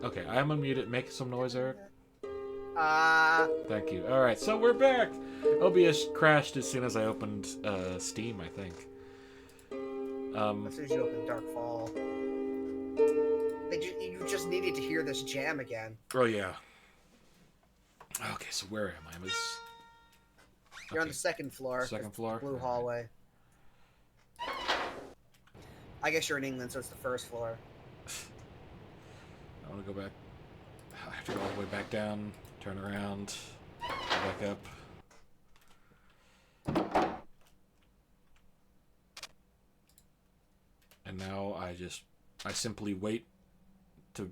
Okay, I'm unmuted. Make some noise, Eric. Uh, Thank you. All right, so we're back. OBS crashed as soon as I opened Steam, I think. as soon as you open Darkfall, you just needed to hear this jam again. Oh yeah. Okay, so where am I? You're on Okay, the second floor, second the floor. blue All right. hallway. I guess you're in England, so it's the first floor. I want to go back. I have to go all the way back down, turn around, go back up. And now I simply wait to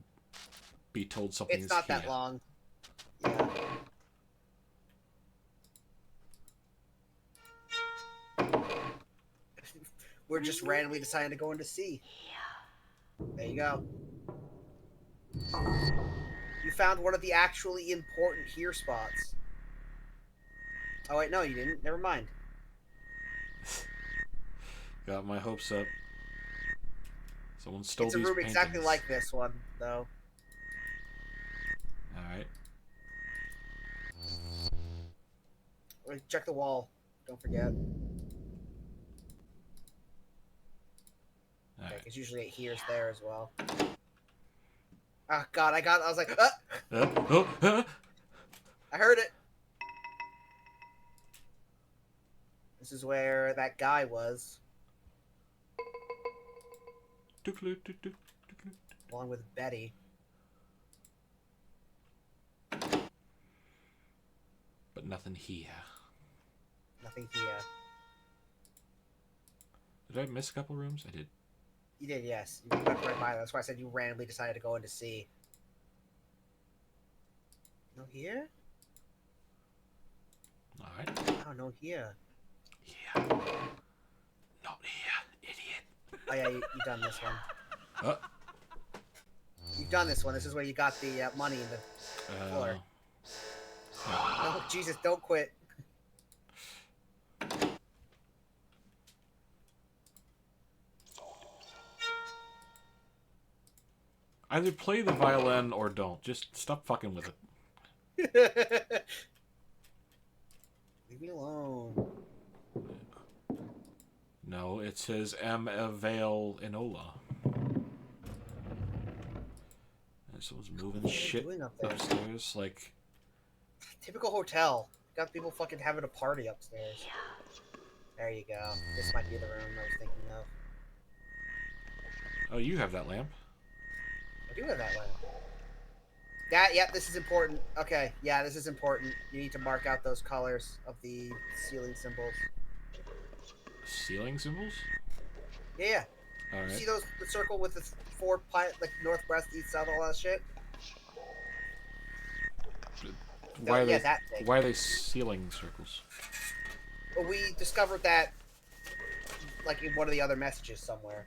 be told something It's is not here. that long. Yeah. We're just randomly deciding to go into C. There you go. You found one of the actually important here spots. Oh wait, no, you didn't. Never mind. Got my hopes up. Someone stole It's a these room exactly paintings. like this one, though. Alright. Check the wall. Don't forget. Alright. Because usually it here's there as well. Oh god, I was like, I heard it. This is where that guy was, along with Betty. But nothing here. Nothing here. Did I miss a couple rooms? I did. You did, yes. You went right by that. That's why I said you randomly decided to go into C. No here? Alright. Oh, no here. Yeah. Not here, idiot. Oh yeah, you done this one. Oh. You've done this one. This is where you got the money in the floor. Oh, Jesus, don't quit. Either play the violin or don't. Just stop fucking with it. Leave me alone. No, it says M. Avail Enola. And someone's moving shit upstairs. Like, typical hotel. Got people fucking having a party upstairs. There you go. This might be the room I was thinking of. oh, you have that lamp. I do have that lamp. Yep, this is important. Okay, yeah, this is important. You need to mark out those colors of the ceiling symbols. Ceiling symbols? Yeah. Alright. You see those, the circle with the four, like, north, west, east, south, all that shit? Why are, that thing. why are they ceiling circles? Well, we discovered that, like, in one of the other messages somewhere.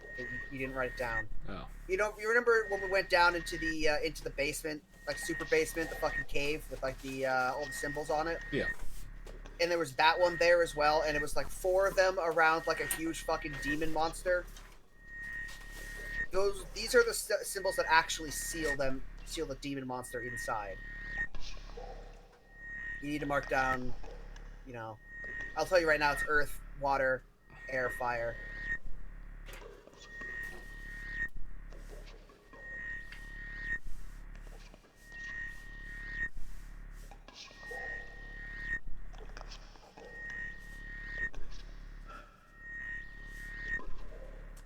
You didn't write it down. Oh. You remember when we went down into the basement, like super basement, the fucking cave with like the all the symbols on it? Yeah. And there was that one there as well, and it was like 4 of them around like a huge fucking demon monster. These are the symbols that actually seal the demon monster inside. You need to mark down, you know, I'll tell you right now, it's earth, water, air, fire.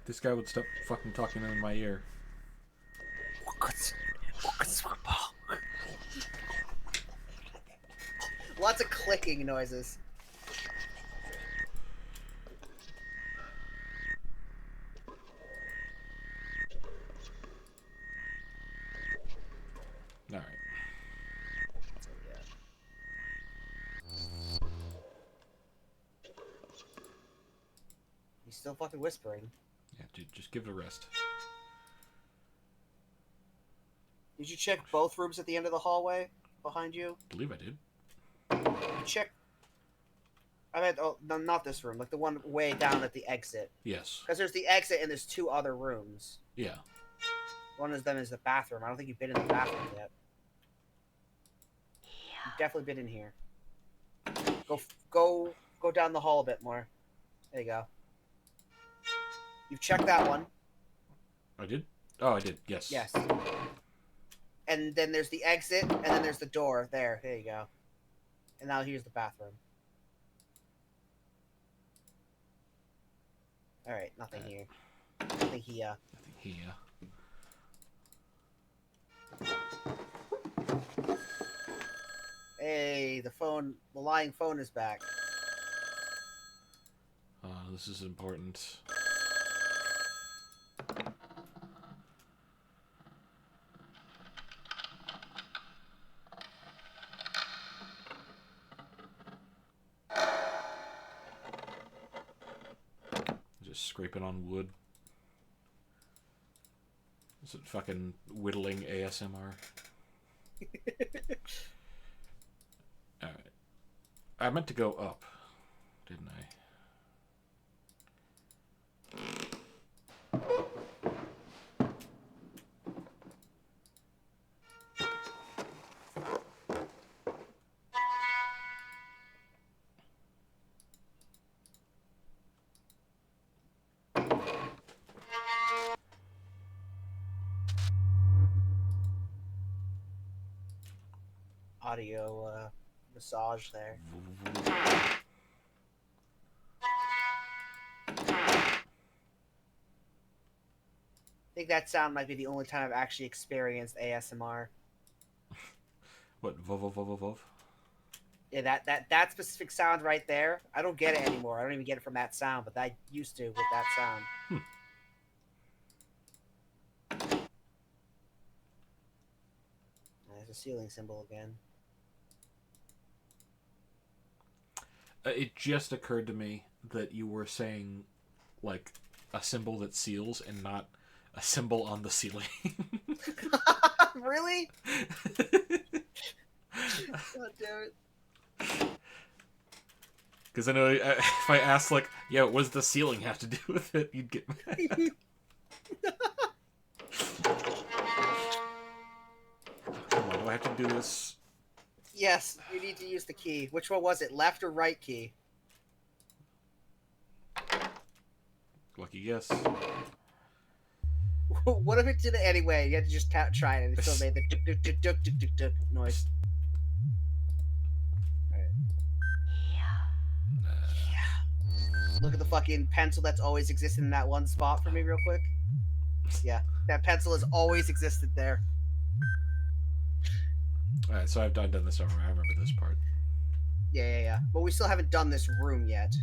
This guy would stop fucking talking in my ear. Lots of clicking noises. Alright. He's still fucking whispering. Yeah, dude, just give it a rest. Did you check both rooms at the end of the hallway behind you? I believe I did. You check. I meant, oh, no, not this room, like the one way down at the exit. Yes. Because there's the exit and there's 2 other rooms. Yeah. One of them is the bathroom. I don't think you've been in the bathroom yet. You've definitely been in here. Go down the hall a bit more. There you go. You've checked that one. I did? Oh, I did. Yes. Yes. And then there's the exit, and then there's the door. There you go. And now here's the bathroom. Alright, nothing here. Nothing here. Nothing here. Hey, the lying phone is back. This is important. Just scraping on wood. Is it fucking whittling ASMR? Alright. I meant to go up, didn't I? Audio massage there. I think that sound might be the only time I've actually experienced ASMR. What, vov? Yeah, that specific sound right there, I don't get it anymore. I don't even get it from that sound, but I used to with that sound. There's a ceiling symbol again. It just occurred to me that you were saying, like, a symbol that seals and not a symbol on the ceiling. Really? God damn it. Because I know if I asked, like, yeah, what does the ceiling have to do with it, you'd get mad. Come on, do I have to do this? Yes, you need to use the key. Which one was it, left or right key? Lucky guess. What if it did it anyway? You had to just try it and it still made the duk noise. Alright. Yeah. Look at the fucking pencil that's always existed in that one spot for me real quick. Yeah, that pencil has always existed there. Alright, so I've done this over. I remember this part. Yeah. But we still haven't done this room yet.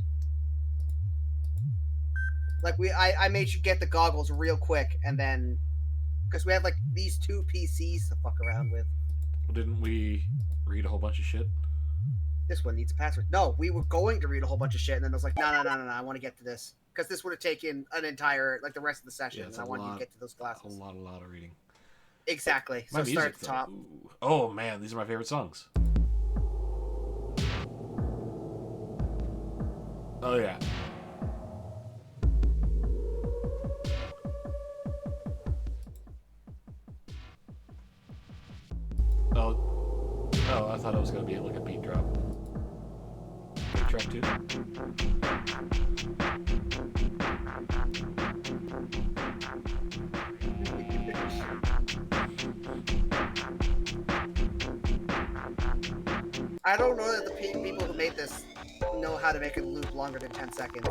Like, I made you get the goggles real quick, and then... Because we have, like, these two PCs to fuck around with. Well, didn't we read a whole bunch of shit? This one needs a password. No, we were going to read a whole bunch of shit, and then I was like, no, I want to get to this. Because this would have taken an entire, like, the rest of the session, and I wanted to get to those classes. A lot of reading. Exactly. So start at the top. Ooh. Oh, man, these are my favorite songs. Oh, yeah. Oh, I thought it was going to be like a beat drop. Beat drop too? I don't know that the people who made this know how to make a loop longer than 10 seconds.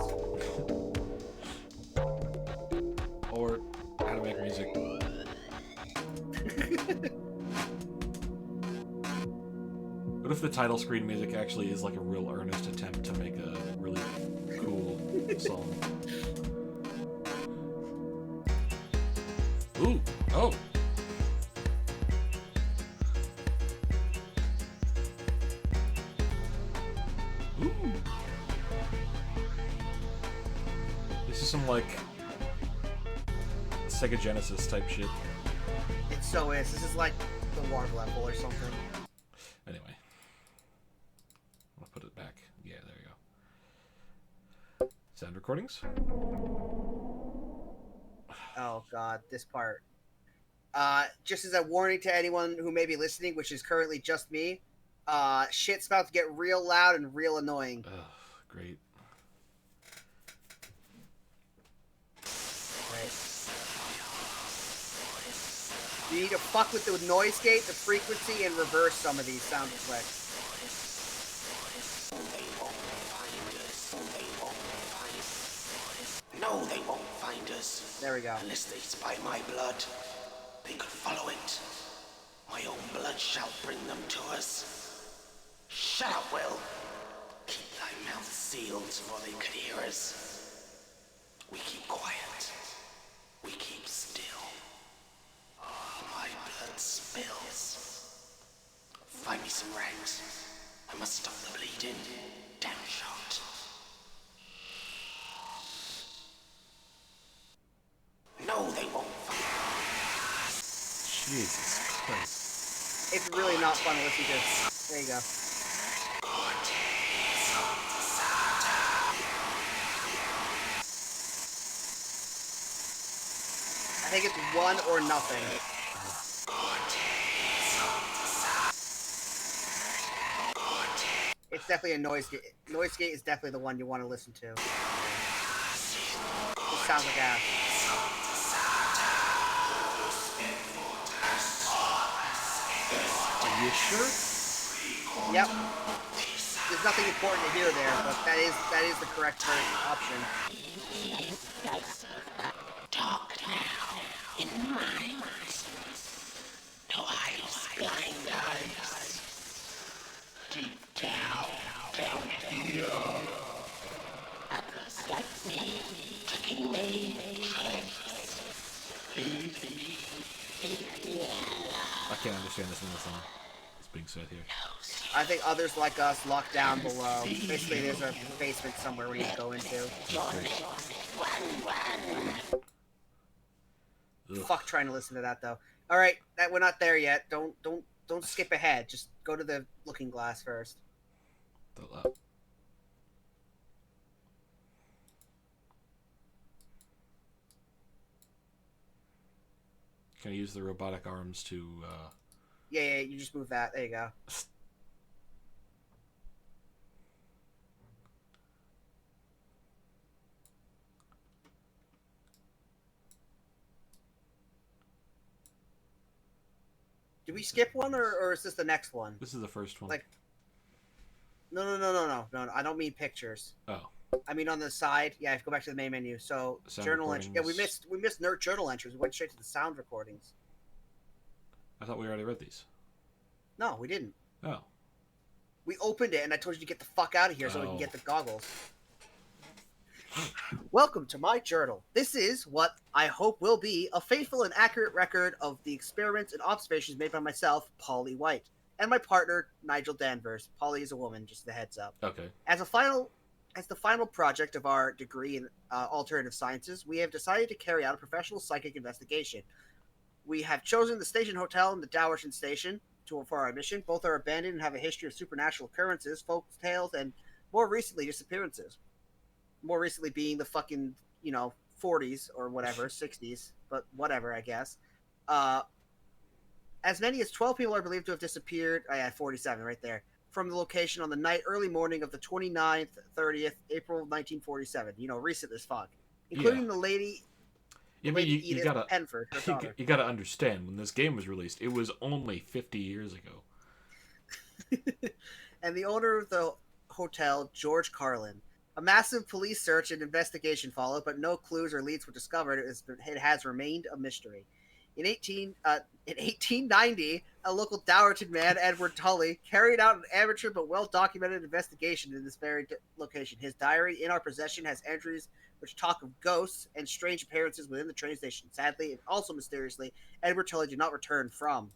Or how to make music. What if the title screen music actually is like a real earnest attempt to make a really cool song? Ooh! Oh! Ooh! This is some, like, Sega Genesis type shit. It so is. This is like the water level or something. Anyway. I'll put it back. Yeah, there you go. Sound recordings? Oh god, this part. Just as a warning to anyone who may be listening, which is currently just me, shit's about to get real loud and real annoying. Ugh, great. Right. You need to fuck with the noise gate, the frequency, and reverse some of these sound effects. No, they won't find us. There we go. Unless they spy my blood. They could follow it. My own blood shall bring them to us. Shut up, Will. Keep thy mouth sealed for they could hear us. We keep quiet. We keep still. Oh, my blood spills. Find me some rags. I must stop the bleeding. Damn shot. No, they won't find. Jesus Christ. It's really not fun to listen to. There you go. I think it's one or nothing. It's definitely a noise gate. Noise gate is definitely the one you want to listen to. It sounds like ass. Are you sure? Yep. There's nothing important to hear there, but that is the correct option. Talk now, in minds. No eyes, blind eyes. Deep down here. Others like me, taking me. I can't understand this in the song. It's being said here. I think others like us locked down below. Basically, there's a basement somewhere we need to go into. Fuck trying to listen to that though. All right, that we're not there yet. Don't skip ahead. Just go to the looking glass first. Can I use the robotic arms to? Yeah, you just move that. There you go. Did we skip one, or is this the next one? This is the first one. Like, no. I don't mean pictures. Oh. I mean on the side. Yeah, go back to the main menu. So Sound journal entry. Yeah, we recordings. missed nerd journal entries. We went straight to the sound recordings. I thought we already read these. No, we didn't. Oh. We opened it, and I told you to get the fuck out of here so we can get the goggles. Welcome to my journal. This is what I hope will be a faithful and accurate record of the experiments and observations made by myself, Polly White, and my partner, Nigel Danvers. Polly is a woman, just a heads up. Okay. As the final project of our degree in alternative sciences, we have decided to carry out a professional psychic investigation. We have chosen the Station Hotel and the Dowerton Station for our mission. Both are abandoned and have a history of supernatural occurrences, folk tales, and more recently, disappearances. More recently being the fucking, 40s or whatever, 60s, but whatever, I guess. As many as 12 people are believed to have disappeared. I had 47 right there. From the location on the early morning of the 29th, 30th, April 1947. Recent as fuck. Including the lady... Yeah, but you Edith gotta Penford, her daughter. you gotta understand, when this game was released, it was only 50 years ago. And the owner of the hotel, George Carlin. A massive police search and investigation followed, but no clues or leads were discovered. It has remained a mystery. In 1890, a local Dowerton man, Edward Tully, carried out an amateur but well-documented investigation in this very location. His diary in our possession has entries which talk of ghosts and strange appearances within the train station. Sadly, and also mysteriously, Edward Tully did not return from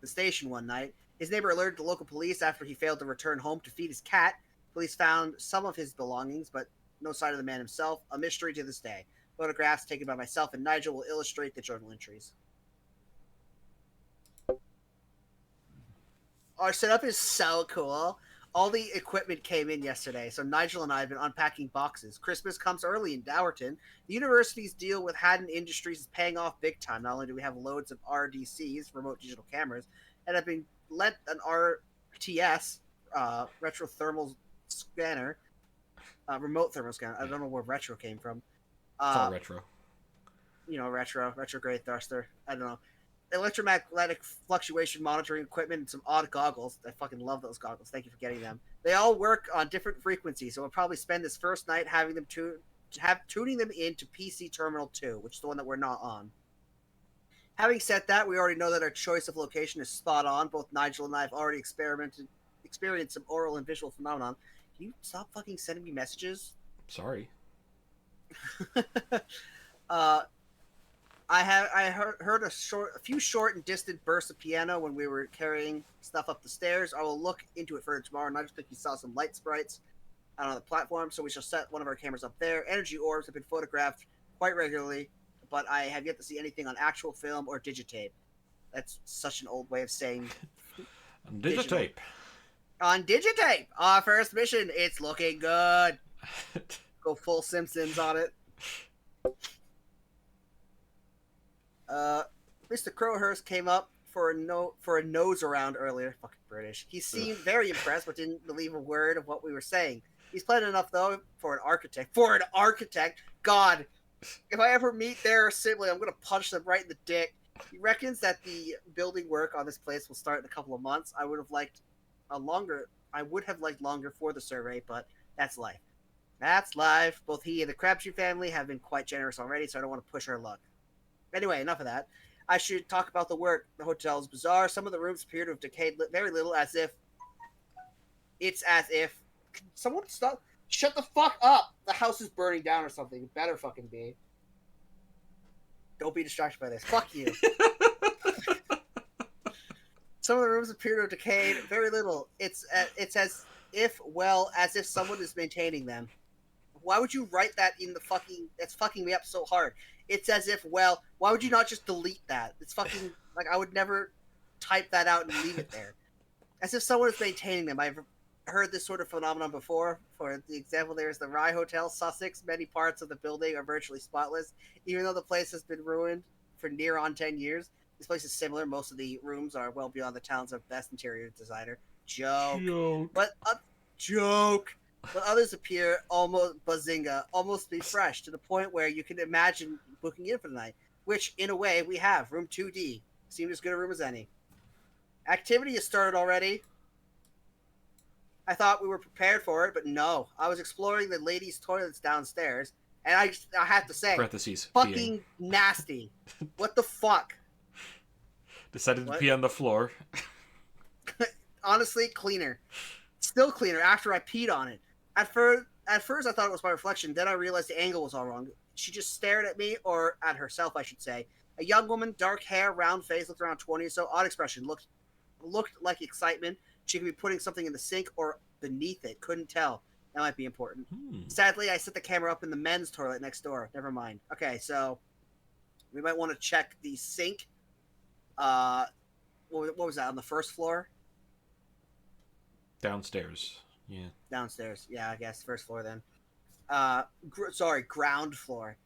the station one night. His neighbor alerted the local police after he failed to return home to feed his cat. Police found some of his belongings, but no sign of the man himself. A mystery to this day. Photographs taken by myself and Nigel will illustrate the journal entries. Our setup is so cool. All the equipment came in yesterday, so Nigel and I have been unpacking boxes. Christmas comes early in Dowerton. The university's deal with Haddon Industries is paying off big time. Not only do we have loads of RDCs, remote digital cameras, and have been lent an RTS, retro thermal scanner, remote thermal scanner. I don't know where retro came from. It's all retro. Retrograde thruster. I don't know. Electromagnetic fluctuation monitoring equipment and some odd goggles. I fucking love those goggles. Thank you for getting them. They all work on different frequencies, so we'll probably spend this first night having them tuning them into PC Terminal 2, which is the one that we're not on. Having said that, we already know that our choice of location is spot on. Both Nigel and I have already experienced some oral and visual phenomenon. Can you stop fucking sending me messages? Sorry. I heard a few short and distant bursts of piano when we were carrying stuff up the stairs. I will look into it further tomorrow, and I just think you saw some light sprites out on the platform, so we shall set one of our cameras up there. Energy orbs have been photographed quite regularly, but I have yet to see anything on actual film or digitape. That's such an old way of saying Digitape. On digitape! Our first mission, it's looking good. Go full Simpsons on it. Mr. Crowhurst came up for a nose around earlier. Fucking British. He seemed very impressed, but didn't believe a word of what we were saying. He's pleasant enough, though, for an architect. For an architect? God. If I ever meet their sibling, I'm going to punch them right in the dick. He reckons that the building work on this place will start in a couple of months. I would have liked longer for the survey, but that's life. That's life. Both he and the Crabtree family have been quite generous already, so I don't want to push our luck. Anyway, enough of that. I should talk about the work. The hotel is bizarre. Some of the rooms appear to have decayed very little, as if... Can someone stop? Shut the fuck up! The house is burning down or something. It better fucking be. Don't be distracted by this. Fuck you. Some of the rooms appear to have decayed very little. It's as if someone is maintaining them. Why would you write that in the fucking... That's fucking me up so hard. It's as if, why would you not just delete that? It's fucking... Like, I would never type that out and leave it there. As if someone is maintaining them. I've heard this sort of phenomenon before. For the example, there's the Rye Hotel, Sussex. Many parts of the building are virtually spotless. Even though the place has been ruined for near on 10 years. This place is similar. Most of the rooms are well beyond the talents of best interior designer. Joke. But others appear almost be fresh, to the point where you can imagine booking in for the night, which, in a way, we have. Room 2D. Seemed as good a room as any. Activity has started already. I thought we were prepared for it, but no. I was exploring the ladies' toilets downstairs, and I have to say, fucking nasty. What the fuck? Decided to pee on the floor. Honestly, cleaner. Still cleaner after I peed on it. At first, I thought it was my reflection. Then I realized the angle was all wrong. She just stared at me, or at herself, I should say. A young woman, dark hair, round face, looked around 20 or so. Odd expression. Looked like excitement. She could be putting something in the sink or beneath it. Couldn't tell. That might be important. Sadly, I set the camera up in the men's toilet next door. Never mind. Okay, so we might want to check the sink. What was that, on the first floor? Downstairs. Yeah. Downstairs. Yeah, I guess. First floor then. Ground floor.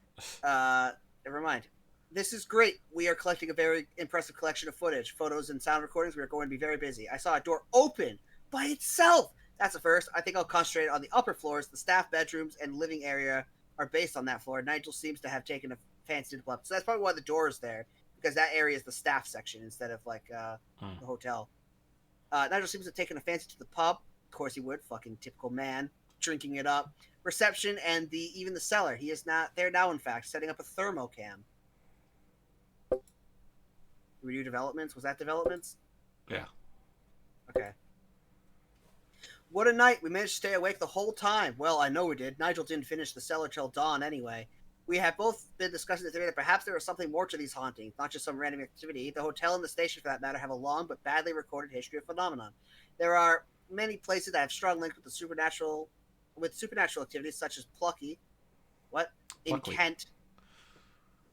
Never mind. This is great. We are collecting a very impressive collection of footage, photos, and sound recordings. We are going to be very busy. I saw a door open by itself. That's a first. I think I'll concentrate on the upper floors. The staff bedrooms and living area are based on that floor. Nigel seems to have taken a fancy to the so that's probably why the door is there, because that area is the staff section instead of like the hotel. Nigel seems to have taken a fancy to the pub. Of course he would. Fucking typical man. Drinking it up. Reception and even the cellar. He is not there now, in fact, setting up a thermocam. Were you developments? Was that developments? Yeah. Okay. What a night. We managed to stay awake the whole time. Well, I know we did. Nigel didn't finish the cellar till dawn anyway. We have both been discussing the theory that perhaps there is something more to these hauntings, not just some random activity. The hotel and the station, for that matter, have a long but badly recorded history of phenomenon. There are many places that have strong links with supernatural activities, such as Plucky. What? In Kent.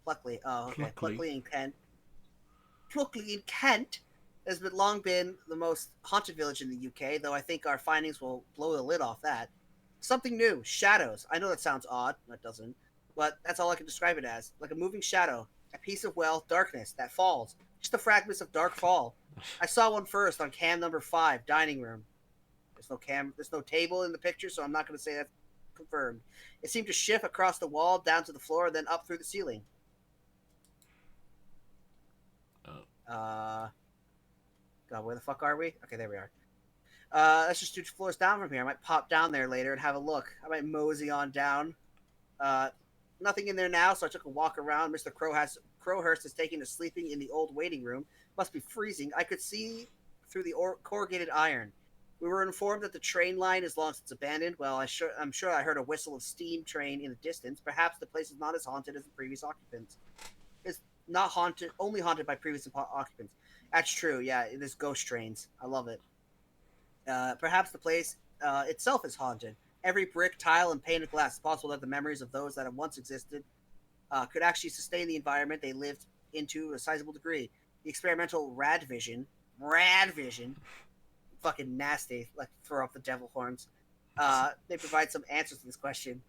Pluckley. Oh, okay. Pluckley in Kent. Pluckley in Kent. has been long been the most haunted village in the UK, though I think our findings will blow the lid off that. Something new, shadows. I know that sounds odd, that doesn't, but that's all I can describe it as. Like a moving shadow, a piece of, well, darkness that falls. Just the fragments of Darkfall. I saw one first on cam number 5, dining room. There's no table in the picture, so I'm not going to say that's confirmed. It seemed to shift across the wall, down to the floor, and then up through the ceiling. God, where the fuck are we? Okay, there we are. That's just 2 floors down from here. I might pop down there later and have a look. I might mosey on down. Nothing in there now, so I took a walk around. Mr. Crowhurst is taking a sleeping in the old waiting room. Must be freezing. I could see through the corrugated iron. We were informed that the train line is long since abandoned. Well, I'm sure I heard a whistle of steam train in the distance. Perhaps the place is not as haunted as the previous occupants. It's not haunted, only haunted by previous occupants. That's true. Yeah, there's ghost trains. I love it. Perhaps the place itself is haunted. Every brick, tile, and pane of glass. It's possible that the memories of those that have once existed could actually sustain the environment they lived into a sizable degree. The experimental rad vision, fucking nasty, like throw up the devil horns. They provide some answers to this question.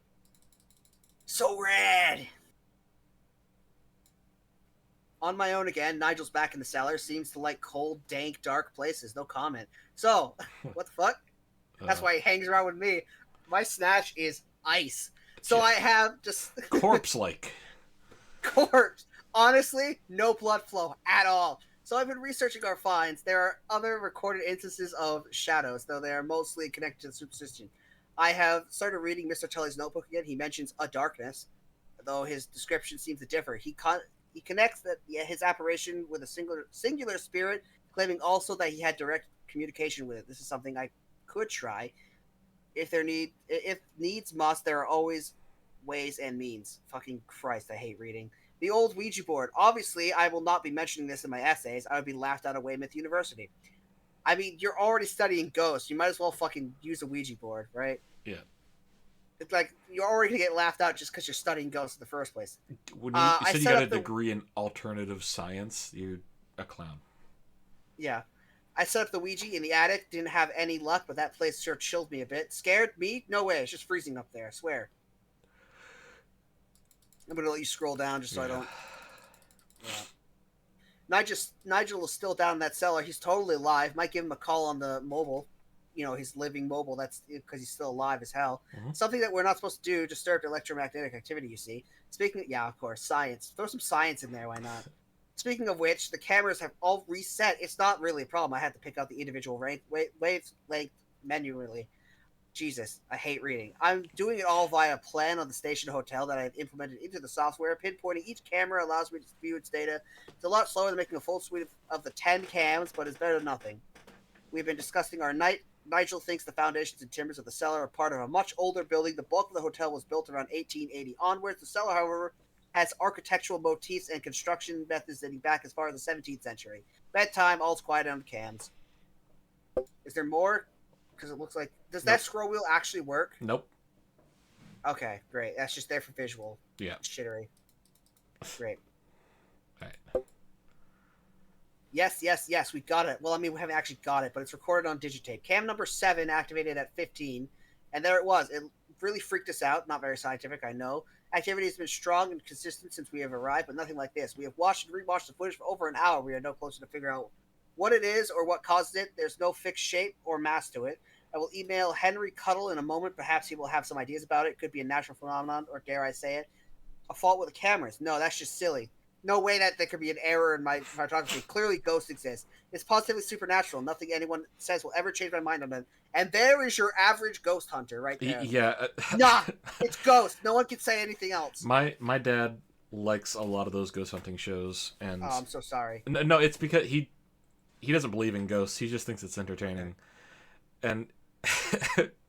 So rad! On my own again, Nigel's back in the cellar. Seems to like cold, dank, dark places. No comment. So, what the fuck? That's why he hangs around with me. My snatch is ice. So I have just... corpse-like. Corpse. Honestly, no blood flow at all. So I've been researching our finds. There are other recorded instances of shadows, though they are mostly connected to the superstition. I have started reading Mr. Tully's notebook again. He mentions a darkness, though his description seems to differ. He connects that his apparition with a singular spirit, claiming also that he had direct communication with it. This is something I could try. If needs must, there are always ways and means. Fucking Christ, I hate reading. The old Ouija board. Obviously, I will not be mentioning this in my essays. I would be laughed out of Weymouth University. I mean, you're already studying ghosts. You might as well fucking use a Ouija board, right? Yeah. It's like, you're already going to get laughed out just because you're studying ghosts in the first place. When you said you got a degree in alternative science, you're a clown. Yeah. I set up the Ouija in the attic. Didn't have any luck, but that place sure chilled me a bit. Scared? Me? No way. It's just freezing up there, I swear. I'm going to let you scroll down just so I don't... Yeah. Nigel is still down in that cellar. He's totally alive. Might give him a call on the mobile. You know, his living mobile. That's because he's still alive as hell. Mm-hmm. Something that we're not supposed to do, disturb electromagnetic activity, you see. Yeah, of course, science. Throw some science in there, why not? Speaking of which, the cameras have all reset. It's not really a problem. I had to pick out the individual wavelength manually. Jesus, I hate reading. I'm doing it all via a plan on the station hotel that I've implemented into the software. Pinpointing each camera allows me to view its data. It's a lot slower than making a full suite of the 10 cams, but it's better than nothing. We've been discussing our night. Nigel thinks the foundations and timbers of the cellar are part of a much older building. The bulk of the hotel was built around 1880 onwards. The cellar, however, has architectural motifs and construction methods dating back as far as the 17th century. Bedtime, all's quiet on the cams. Is there more? Because it looks like... Does that scroll wheel actually work? Nope. Okay, great. That's just there for visual. Yeah. Shittery. Great. All right. Yes, we got it. Well, I mean, we haven't actually got it, but it's recorded on digitape. Cam number 7 activated at 15, and there it was. It really freaked us out. Not very scientific, I know. Activity has been strong and consistent since we have arrived, but nothing like this. We have watched and rewatched the footage for over an hour. We are no closer to figure out what it is or what causes it. There's no fixed shape or mass to it. I will email Henry Cuddle in a moment. Perhaps he will have some ideas about it. It could be a natural phenomenon, or dare I say it, a fault with the cameras. No, that's just silly. No way that there could be an error in my photography. Clearly, ghosts exist. It's positively supernatural. Nothing anyone says will ever change my mind on it. And there is your average ghost hunter right there. Yeah. Nah, it's ghost. No one can say anything else. My dad likes a lot of those ghost hunting shows, and I'm so sorry. No, it's because he doesn't believe in ghosts. He just thinks it's entertaining, and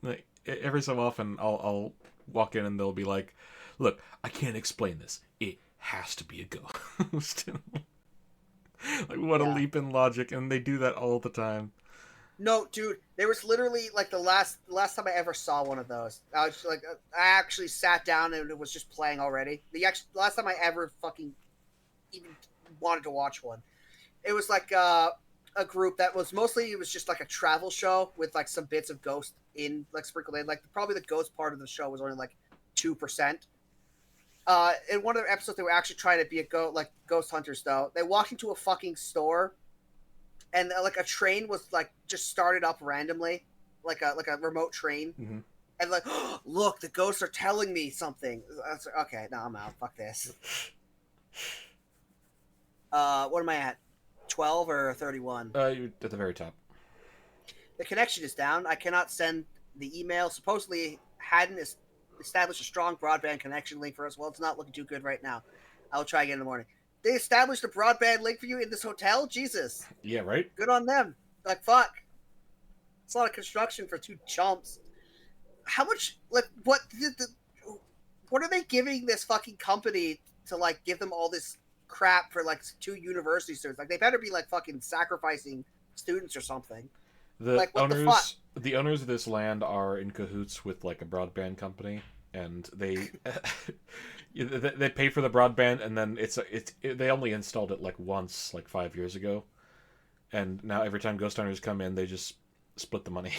like every so often I'll walk in and they'll be like, "Look, I can't explain this. It has to be a ghost." Like, what a leap in logic, and they do that all the time. No, dude, there was literally like the last time I ever saw one of those. I actually sat down and it was just playing already. The last time I ever fucking even wanted to watch one. It was like a group that was mostly, it was just like a travel show with like some bits of Ghost in like sprinkled in. Like probably the Ghost part of the show was only like 2%. In one of the episodes, they were actually trying to be like ghost hunters. Though they walked into a fucking store, and like a train was like just started up randomly, like a remote train, Mm-hmm. and like, oh, look, the ghosts are telling me something. Okay, no, I'm out. Fuck this. What am I at? 12 or 31? You're at the very top. The connection is down. I cannot send the email. Supposedly hadn't established a strong broadband connection link for us. Well, it's not looking too good right now. I'll try again in the morning. They established a broadband link for you in this hotel? Jesus. Yeah, right? Good on them. Like, fuck. It's a lot of construction for 2 chumps. How much, like, what are they giving this fucking company to, like, give them all this crap for, like, 2 university students? Like, they better be, like, fucking sacrificing students or something. The Like, what owners, the fuck? the owners of this land are in cahoots with like a broadband company, and they they pay for the broadband, and then they only installed it like once, like 5 years ago, and now every time ghost hunters come in, they just split the money.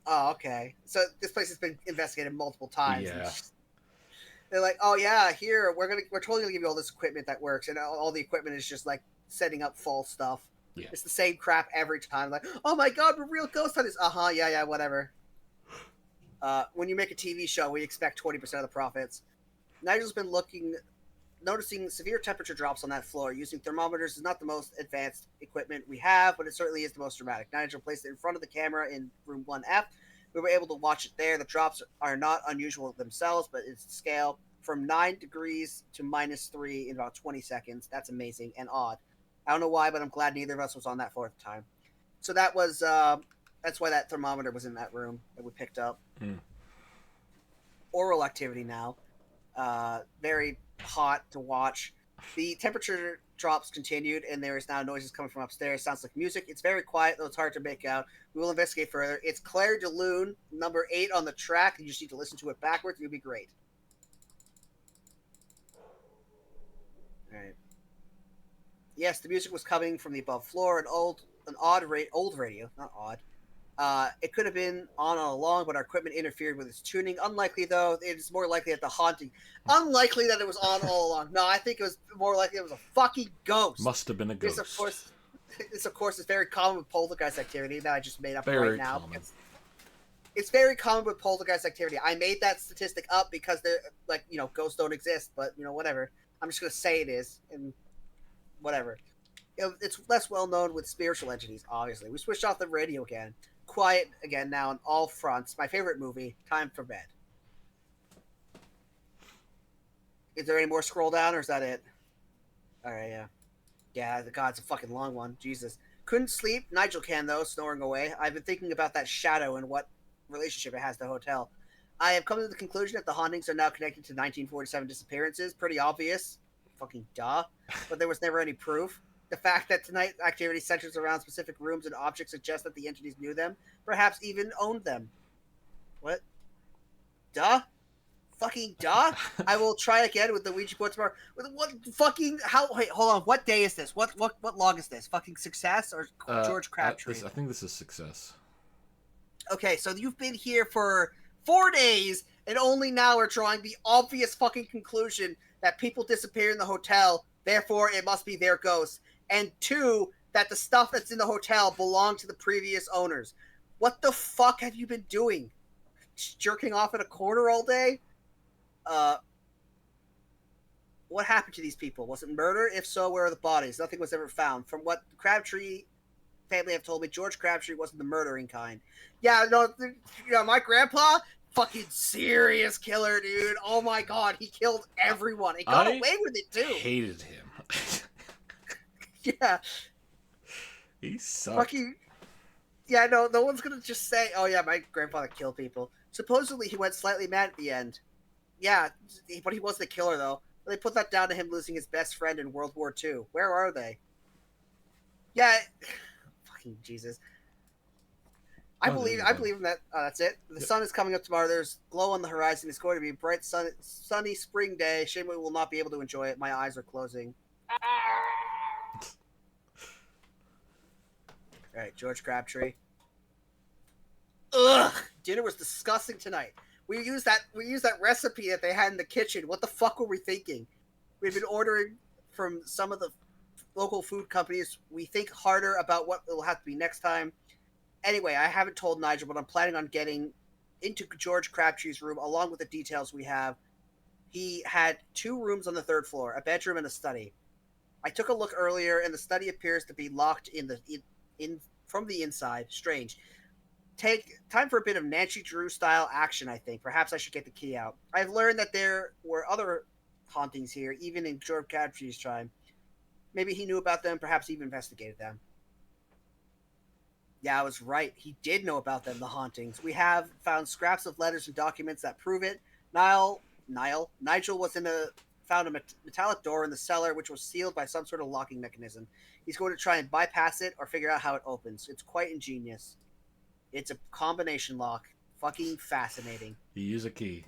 Oh, okay. So this place has been investigated multiple times. Yeah. They're like, oh yeah, here we're totally gonna give you all this equipment that works, and all the equipment is just like setting up false stuff. Yeah. It's the same crap every time. Like, oh my god, we're real ghost hunters. Yeah, whatever. When you make a TV show, we expect 20% of the profits. Nigel's been noticing severe temperature drops on that floor. Using thermometers is not the most advanced equipment we have, but it certainly is the most dramatic. Nigel placed it in front of the camera in room 1F. We were able to watch it there. The drops are not unusual themselves, but it's scale from 9 degrees to -3 in about 20 seconds. That's amazing and odd. I don't know why, but I'm glad neither of us was on that floor at the time. So that was that's why that thermometer was in that room that we picked up. Oral activity now. Very hot to watch. The temperature drops continued, and there is now noises coming from upstairs. Sounds like music. It's very quiet, though it's hard to make out. We will investigate further. It's Claire de Lune, number 8 on the track. You just need to listen to it backwards. You'll be great. All right. Yes, the music was coming from the above floor. Old radio, not odd. It could have been on all along, but our equipment interfered with its tuning. Unlikely, though. It is more likely that the haunting. Unlikely that it was on all along. No, I think it was more likely it was a fucking ghost. Must have been a ghost. This, of course, is very common with poltergeist activity that I just made up Very right now. common. It's very common with poltergeist activity. I made that statistic up because they're like, ghosts don't exist, but whatever. I'm just gonna say it is, and whatever. It's less well known with spiritual entities. Obviously, we switched off the radio again. Quiet again now on all fronts. My favorite movie. Time for bed. Is there any more scroll down, or is that it? All right, yeah. Yeah, it's a fucking long one. Jesus. Couldn't sleep. Nigel can, though, snoring away. I've been thinking about that shadow and what relationship it has to the hotel. I have come to the conclusion that the hauntings are now connected to 1947 disappearances. Pretty obvious. Fucking duh. But there was never any proof. The fact that tonight's activity centers around specific rooms and objects suggests that the entities knew them, perhaps even owned them. What? Duh? Fucking duh? I will try again with the Ouija board tomorrow. With what fucking wait, hold on. What day is this? What log is this? Fucking success or George Crabtree? I think this is success. Okay, so you've been here for 4 days and only now are drawing the obvious fucking conclusion that people disappear in the hotel, therefore it must be their ghosts. And 2, that the stuff that's in the hotel belonged to the previous owners. What the fuck have you been doing? Just jerking off in a corner all day? What happened to these people? Was it murder? If so, where are the bodies? Nothing was ever found. From what the Crabtree family have told me, George Crabtree wasn't the murdering kind. Yeah, no, my grandpa, fucking serious killer, dude. Oh my god, he killed everyone. He got away with it too. Hated him. Yeah. He sucked. Fucking. Yeah, no one's gonna just say, "Oh yeah, my grandfather killed people." Supposedly, he went slightly mad at the end. Yeah, but he wasn't a killer though. They put that down to him losing his best friend in World War II. Where are they? Yeah, fucking Jesus. I believe in that. That's it. The sun is coming up tomorrow. There's glow on the horizon. It's going to be a bright, sunny spring day. Shame we will not be able to enjoy it. My eyes are closing. All right, George Crabtree. Ugh, dinner was disgusting tonight. We used that recipe that they had in the kitchen. What the fuck were we thinking? We've been ordering from some of the local food companies. We think harder about what it will have to be next time. Anyway, I haven't told Nigel, but I'm planning on getting into George Crabtree's room along with the details we have. He had 2 rooms on the 3rd floor, a bedroom and a study. I took a look earlier, and the study appears to be locked in from the inside. Strange. Take time for a bit of Nancy Drew style action, I think. Perhaps I should get the key out. I've learned that there were other hauntings here, even in George Crabtree's time. Maybe he knew about them, perhaps even investigated them. Yeah, I was right. He did know about them, the hauntings. We have found scraps of letters and documents that prove it. Nigel was found a metallic door in the cellar which was sealed by some sort of locking mechanism. He's going to try and bypass it or figure out how it opens. It's quite ingenious. It's a combination lock. Fucking fascinating. You use a key.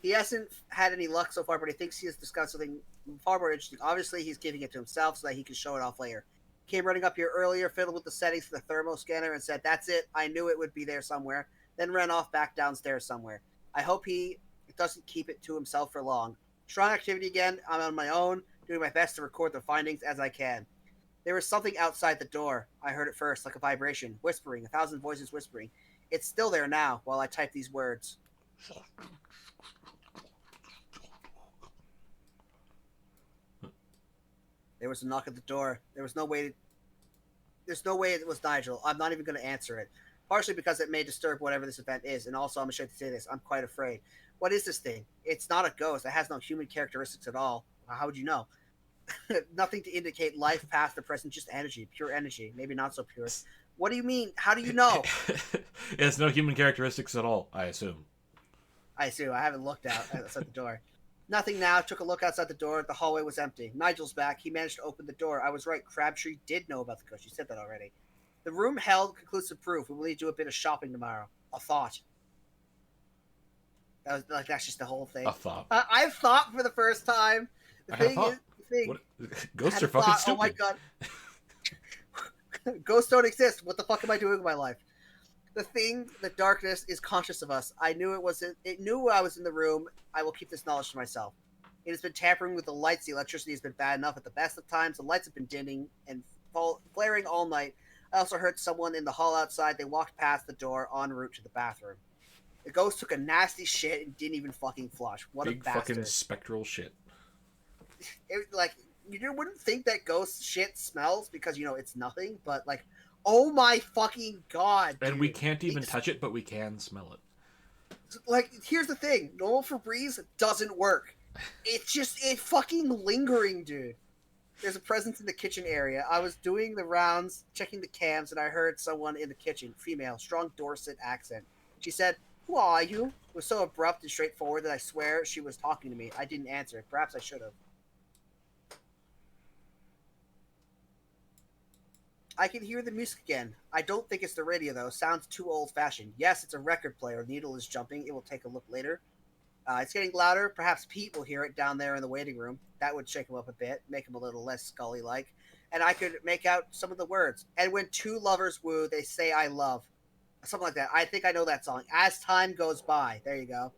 He hasn't had any luck so far, but he thinks he has discovered something far more interesting. Obviously, he's giving it to himself so that he can show it off later. Came running up here earlier, fiddled with the settings for the thermo scanner, and said, "That's it. I knew it would be there somewhere." Then ran off back downstairs somewhere. I hope he doesn't keep it to himself for long. Strong activity again. I'm on my own, doing my best to record the findings as I can. There was something outside the door. I heard it first, like a vibration, whispering, 1,000 voices whispering. It's still there now while I type these words. There was a knock at the door. There's no way it was Nigel. I'm not even going to answer it. Partially because it may disturb whatever this event is, and also I'm ashamed to say this, I'm quite afraid. What is this thing? It's not a ghost. It has no human characteristics at all. How would you know? Nothing to indicate life, past, or present, just energy, pure energy. Maybe not so pure. What do you mean? How do you know? It has no human characteristics at all, I assume. I assume. I haven't looked outside the door. Nothing now. Took a look outside the door. The hallway was empty. Nigel's back. He managed to open the door. I was right. Crabtree did know about the ghost. You said that already. The room held conclusive proof. We will need to do a bit of shopping tomorrow. A thought. That's just the whole thing. A thought. I've thought for the first time. The thing. What? Ghosts are fucking stupid. Oh my god. Ghosts don't exist. What the fuck am I doing with my life? The thing, the darkness, is conscious of us. I knew it knew I was in the room. I will keep this knowledge to myself. It has been tampering with the lights. The electricity has been bad enough at the best of times. The lights have been dimming and flaring all night. I also heard someone in the hall outside. They walked past the door en route to the bathroom. The ghost took a nasty shit and didn't even fucking flush. What Big a bastard. fucking spectral shit. You wouldn't think that ghost shit smells because, it's nothing, but, oh my fucking god, dude. And we can't even touch it, but we can smell it. Here's the thing. Normal Febreze doesn't work. It's fucking lingering, dude. There's a presence in the kitchen area. I was doing the rounds, checking the cams, and I heard someone in the kitchen, female, strong Dorset accent. She said, "Who are you?" It was so abrupt and straightforward that I swear she was talking to me. I didn't answer. Perhaps I should have. I can hear the music again. I don't think it's the radio, though. Sounds too old-fashioned. Yes, it's a record player. The needle is jumping. It will take a look later. It's getting louder. Perhaps Pete will hear it down there in the waiting room. That would shake him up a bit, make him a little less Scully-like. And I could make out some of the words. And when two lovers woo, they say I love. Something like that. I think I know that song. As time goes by. There you go.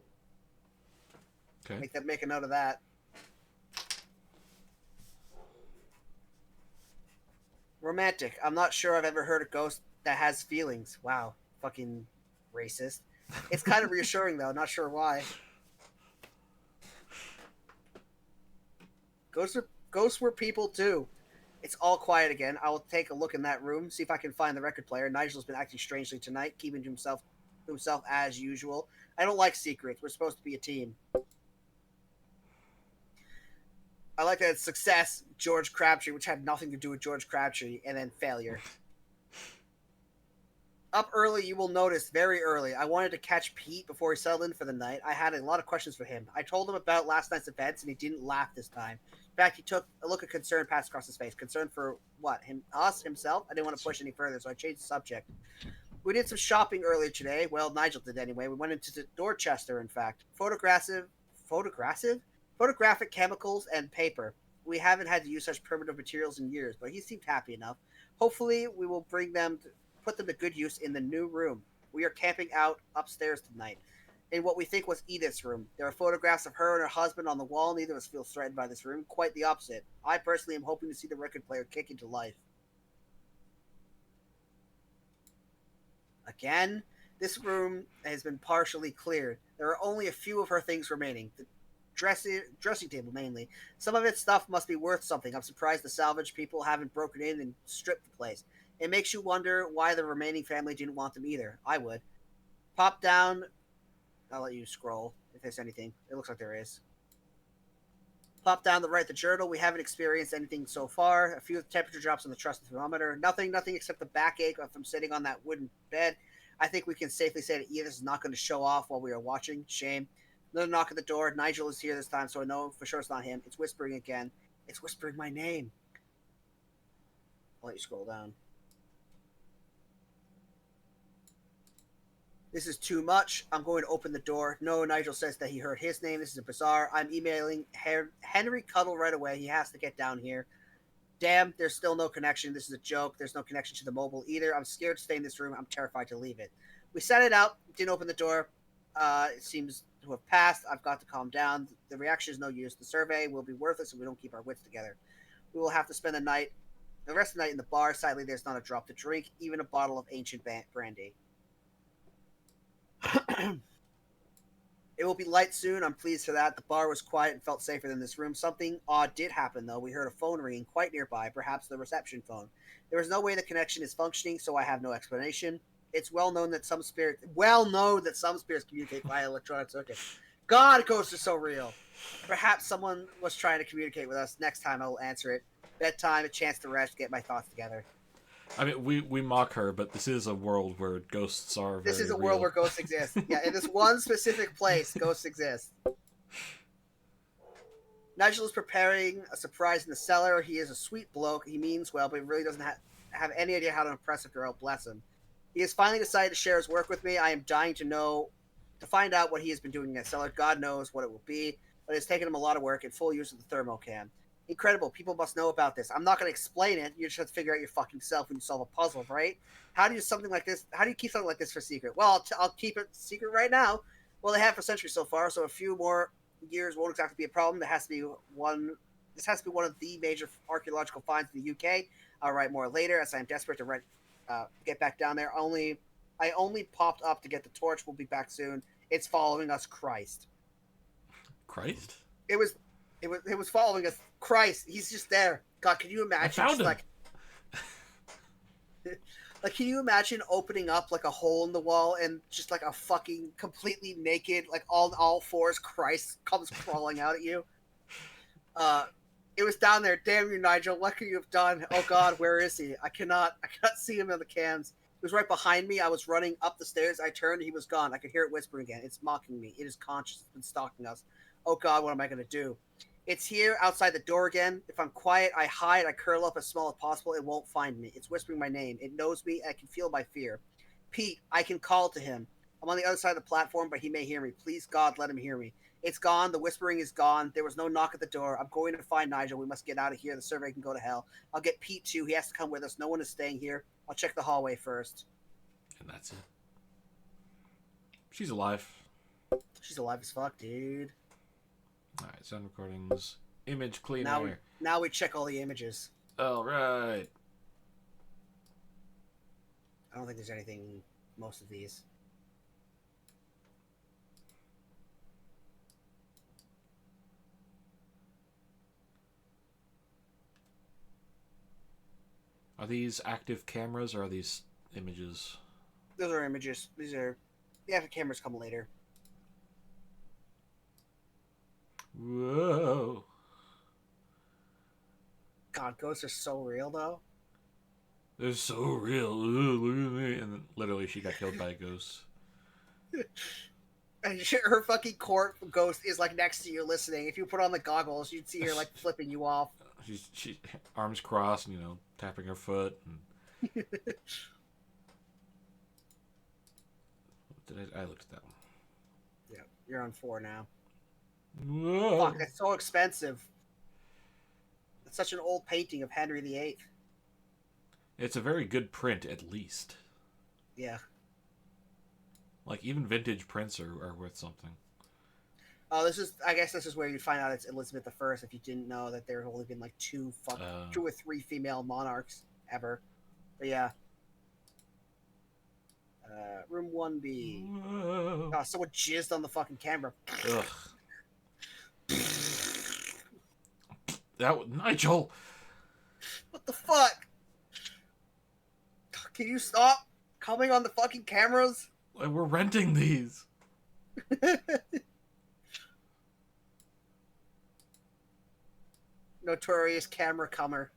Okay. Make a note of that. Romantic. I'm not sure I've ever heard a ghost that has feelings. Wow. Fucking racist. It's kind of reassuring, though. Not sure why. Ghosts were people, too. It's all quiet again. I will take a look in that room, see if I can find the record player. Nigel's been acting strangely tonight, keeping to himself as usual. I don't like secrets. We're supposed to be a team. I like that it's success, George Crabtree, which had nothing to do with George Crabtree, and then failure. Up early, you will notice, very early. I wanted to catch Pete before he settled in for the night. I had a lot of questions for him. I told him about last night's events, and he didn't laugh this time. In fact, he took a look of concern passed across his face. Concern for what? Himself? I didn't want to push any further, so I changed the subject. We did some shopping earlier today. Well, Nigel did anyway. We went into Dorchester, in fact. Photographic chemicals and paper. We haven't had to use such primitive materials in years, but he seemed happy enough. Hopefully, we will put them to good use in the new room. We are camping out upstairs tonight, in what we think was Edith's room. There are photographs of her and her husband on the wall. Neither of us feels threatened by this room. Quite the opposite. I personally am hoping to see the record player kick into life. Again, this room has been partially cleared. There are only a few of her things remaining. The dressing table, mainly. Some of its stuff must be worth something. I'm surprised the salvage people haven't broken in and stripped the place. It makes you wonder why the remaining family didn't want them either. I would. Pop down. I'll let you scroll if there's anything. It looks like there is. Pop down the right the journal. We haven't experienced anything so far. A few temperature drops on the trusted thermometer. Nothing except the backache from sitting on that wooden bed. I think we can safely say that Edith is not going to show off while we are watching. Shame. Another knock at the door. Nigel is here this time, so I know for sure it's not him. It's whispering again. It's whispering my name. I'll let you scroll down. This is too much. I'm going to open the door. No, Nigel says that he heard his name. This is bizarre. I'm emailing Henry Cuddle right away. He has to get down here. Damn, there's still no connection. This is a joke. There's no connection to the mobile either. I'm scared to stay in this room. I'm terrified to leave it. We set it out. Didn't open the door. It seems to have passed. I've got to calm down. The reaction is no use. The survey will be worthless if we don't keep our wits together. We will have to spend the rest of the night in the bar. Sadly, there's not a drop to drink, even a bottle of ancient brandy. It will be light soon. I'm pleased for that. The bar was quiet and felt safer than this room. Something odd did happen, though. We heard a phone ringing quite nearby, perhaps the reception phone. There is no way the connection is functioning, so I have no explanation. It's well known that some spirits communicate via electronic circuit. God, ghosts are so real. Perhaps someone was trying to communicate with us. Next time I will answer it. Bedtime, a chance to rest, get my thoughts together. I mean, we mock her, but this is a world where ghosts are very This is a real. world where ghosts exist. Yeah, in this one specific place, ghosts exist. Nigel is preparing a surprise in the cellar. He is a sweet bloke. He means well, but he really doesn't have any idea how to impress a girl. Bless him. He has finally decided to share his work with me. I am dying to find out what he has been doing in that cellar. God knows what it will be, but it's taken him a lot of work and full use of the thermocam. Incredible. People must know about this. I'm not going to explain it. You just have to figure out your fucking self when you solve a puzzle, right? How do you keep something like this for secret? Well, I'll keep it secret right now. Well, they have for centuries so far, so a few more years won't exactly be a problem. This has to be one of the major archaeological finds in the UK. I'll write more later, as I am desperate to get back down there. I only popped up to get the torch. We'll be back soon. It's following us, Christ. Christ? It was following us. Christ, he's just there. God, can you imagine? I found him. Like, can you imagine opening up like a hole in the wall and just like a fucking completely naked, like all fours Christ comes crawling out at you? It was down there. Damn you, Nigel. What could you have done? Oh God, where is he? I cannot see him in the cams. He was right behind me. I was running up the stairs. I turned. He was gone. I could hear it whispering again. It's mocking me. It is conscious. It's been stalking us. Oh God, what am I going to do? It's here outside the door again. If I'm quiet, I hide. I curl up as small as possible. It won't find me. It's whispering my name. It knows me. I can feel my fear. Pete, I can call to him. I'm on the other side of the platform, but he may hear me. Please, God, let him hear me. It's gone. The whispering is gone. There was no knock at the door. I'm going to find Nigel. We must get out of here. The survey can go to hell. I'll get Pete, too. He has to come with us. No one is staying here. I'll check the hallway first. And that's it. She's alive. She's alive as fuck, dude. Alright, sound recordings. Image cleaner. Now we check all the images. Alright. I don't think there's anything in most of these. Are these active cameras or are these images? Those are images. The active cameras come later. Whoa. God, ghosts are so real, though. They're so real. Ooh, look at me. And then literally she got killed by a ghost. And her fucking court ghost is like next to you listening. If you put on the goggles, you'd see her like flipping you off. She arms crossed, tapping her foot. And... I looked at that one. Yeah, you're on 4 now. Whoa. Fuck, that's so expensive. It's such an old painting of Henry VIII. It's a very good print, at least. Yeah. Like, even vintage prints are worth something. Oh, I guess this is where you find out it's Elizabeth I if you didn't know that there have only been like two or three female monarchs ever. But yeah. Room 1B. Whoa. Oh, someone jizzed on the fucking camera. Ugh. Nigel! What the fuck? Can you stop coming on the fucking cameras? Like, we're renting these. Notorious camera comer.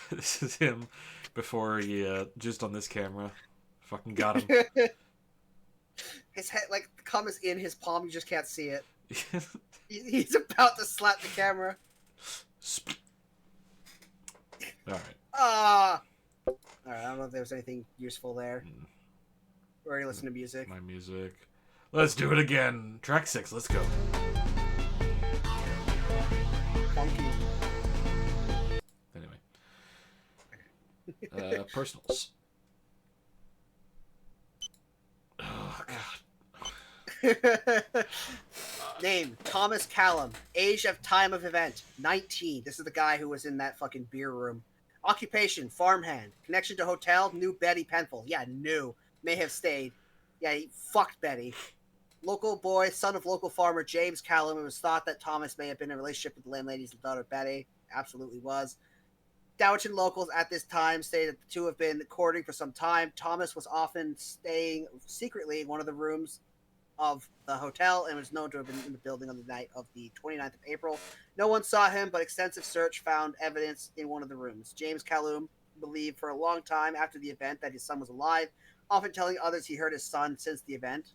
This is him before he jizzed on this camera. Fucking got him. His head, like, the cum is in his palm, you just can't see it. He's about to slap the camera. Alright. Alright, I don't know if there was anything useful there. We already listened to music. My music. Let's do it again. Track 6, let's go. Funky. Anyway. Personals. Oh, God. Name, Thomas Callum. Age of time of event, 19. This is the guy who was in that fucking beer room. Occupation, farmhand. Connection to hotel, knew Betty Penfold. Yeah, knew. May have stayed. Yeah, he fucked Betty. Local boy, son of local farmer James Callum. It was thought that Thomas may have been in a relationship with the landlady's daughter Betty. Absolutely was. Dowager locals at this time stated that the two have been courting for some time. Thomas was often staying secretly in one of the rooms of the hotel and was known to have been in the building on the night of the 29th of April. No one saw him, but extensive search found evidence in one of the rooms. James Callum believed for a long time after the event that his son was alive, often telling others he heard his son since the event,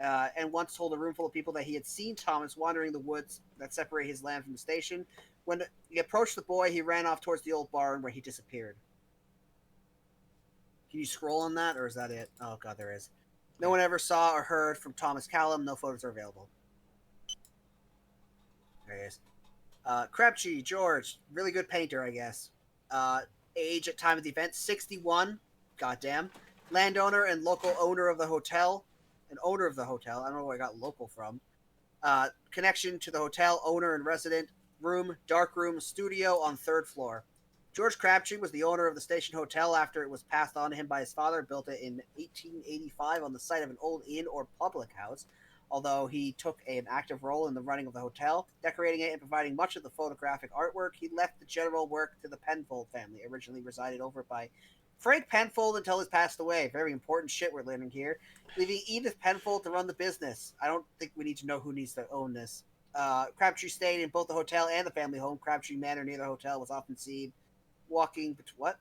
and once told a room full of people that he had seen Thomas wandering the woods that separate his land from the station. When he approached the boy, he ran off towards the old barn where he disappeared. Can you scroll on that, or is that it? Oh, God, there is. No one ever saw or heard from Thomas Callum. No photos are available. There he is. Crabtree, George. Really good painter, I guess. Age at time of the event, 61. Goddamn. Landowner and local owner of the hotel. An owner of the hotel. I don't know where I got local from. Connection to the hotel, owner and resident. Room, dark room, studio on 3rd floor. George Crabtree was the owner of the station hotel after it was passed on to him by his father, built it in 1885 on the site of an old inn or public house. Although he took an active role in the running of the hotel, decorating it and providing much of the photographic artwork, he left the general work to the Penfold family, originally resided over by Frank Penfold until he passed away. Very important shit we're learning here. Leaving Edith Penfold to run the business. I don't think we need to know who needs to own this. Crabtree stayed in both the hotel and the family home. Crabtree Manor near the hotel was often seen walking. What?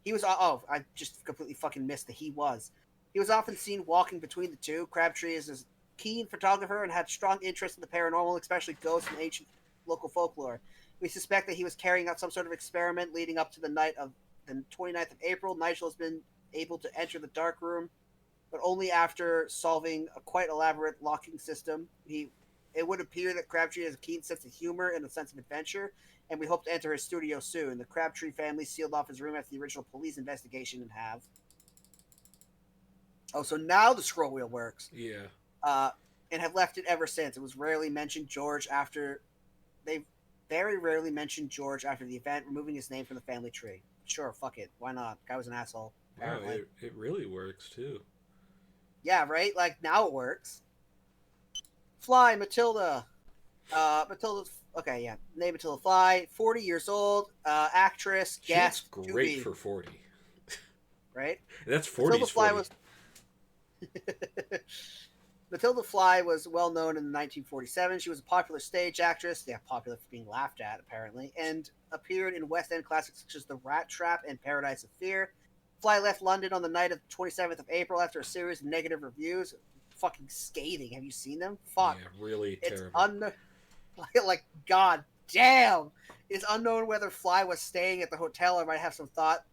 He was. Oh, I just completely fucking missed that he was. He was often seen walking between the two. Crabtree is a keen photographer and had strong interest in the paranormal, especially ghosts and ancient local folklore. We suspect that he was carrying out some sort of experiment leading up to the night of the 29th of April. Nigel has been able to enter the dark room, but only after solving a quite elaborate locking system. It would appear that Crabtree has a keen sense of humor and a sense of adventure, and we hope to enter his studio soon. The Crabtree family sealed off his room after the original police investigation and have. Oh, so now the scroll wheel works. Yeah. And have left it ever since. It was rarely mentioned George after... They very rarely mentioned George after the event, removing his name from the family tree. Sure, fuck it. Why not? Guy was an asshole. Wow, it really works, too. Yeah, right? Like, now it works. Fly, Matilda. Matilda. Okay, yeah. Name Matilda Fly. 40 years old. Actress. She Guest. looks great for 40. Right? That's 40's Matilda Fly 40. was. Matilda Fly was well known in 1947. She was a popular stage actress. Yeah, popular for being laughed at, apparently, and appeared in West End classics such as The Rat Trap and Paradise of Fear. Fly left London on the night of the 27th of April after a series of negative reviews. Fucking scathing. Have you seen them? Fuck. Yeah, really It's terrible. like, god damn. It's unknown whether Fly was staying at the hotel or might have some thought.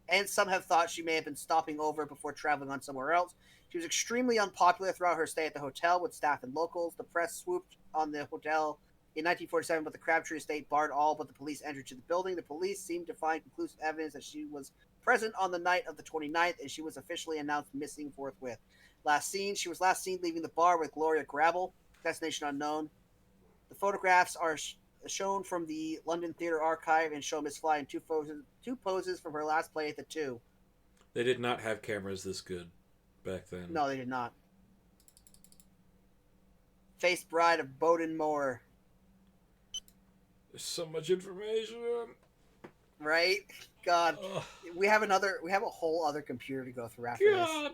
And some have thought she may have been stopping over before traveling on somewhere else. She was extremely unpopular throughout her stay at the hotel with staff and locals. The press swooped on the hotel in 1947, but the Crabtree estate barred all but the police entry to the building. The police seemed to find conclusive evidence that she was present on the night of the 29th, and she was officially announced missing forthwith. She was last seen leaving the bar with Gloria Gravel, destination unknown. The photographs are shown from the London Theatre Archive and show Miss Fly in two poses from her last play at the Two. They did not have cameras this good back then. No, they did not. Face bride of Bowden Moore. There's so much information. Right? God. Ugh. We have a whole other computer to go through after God.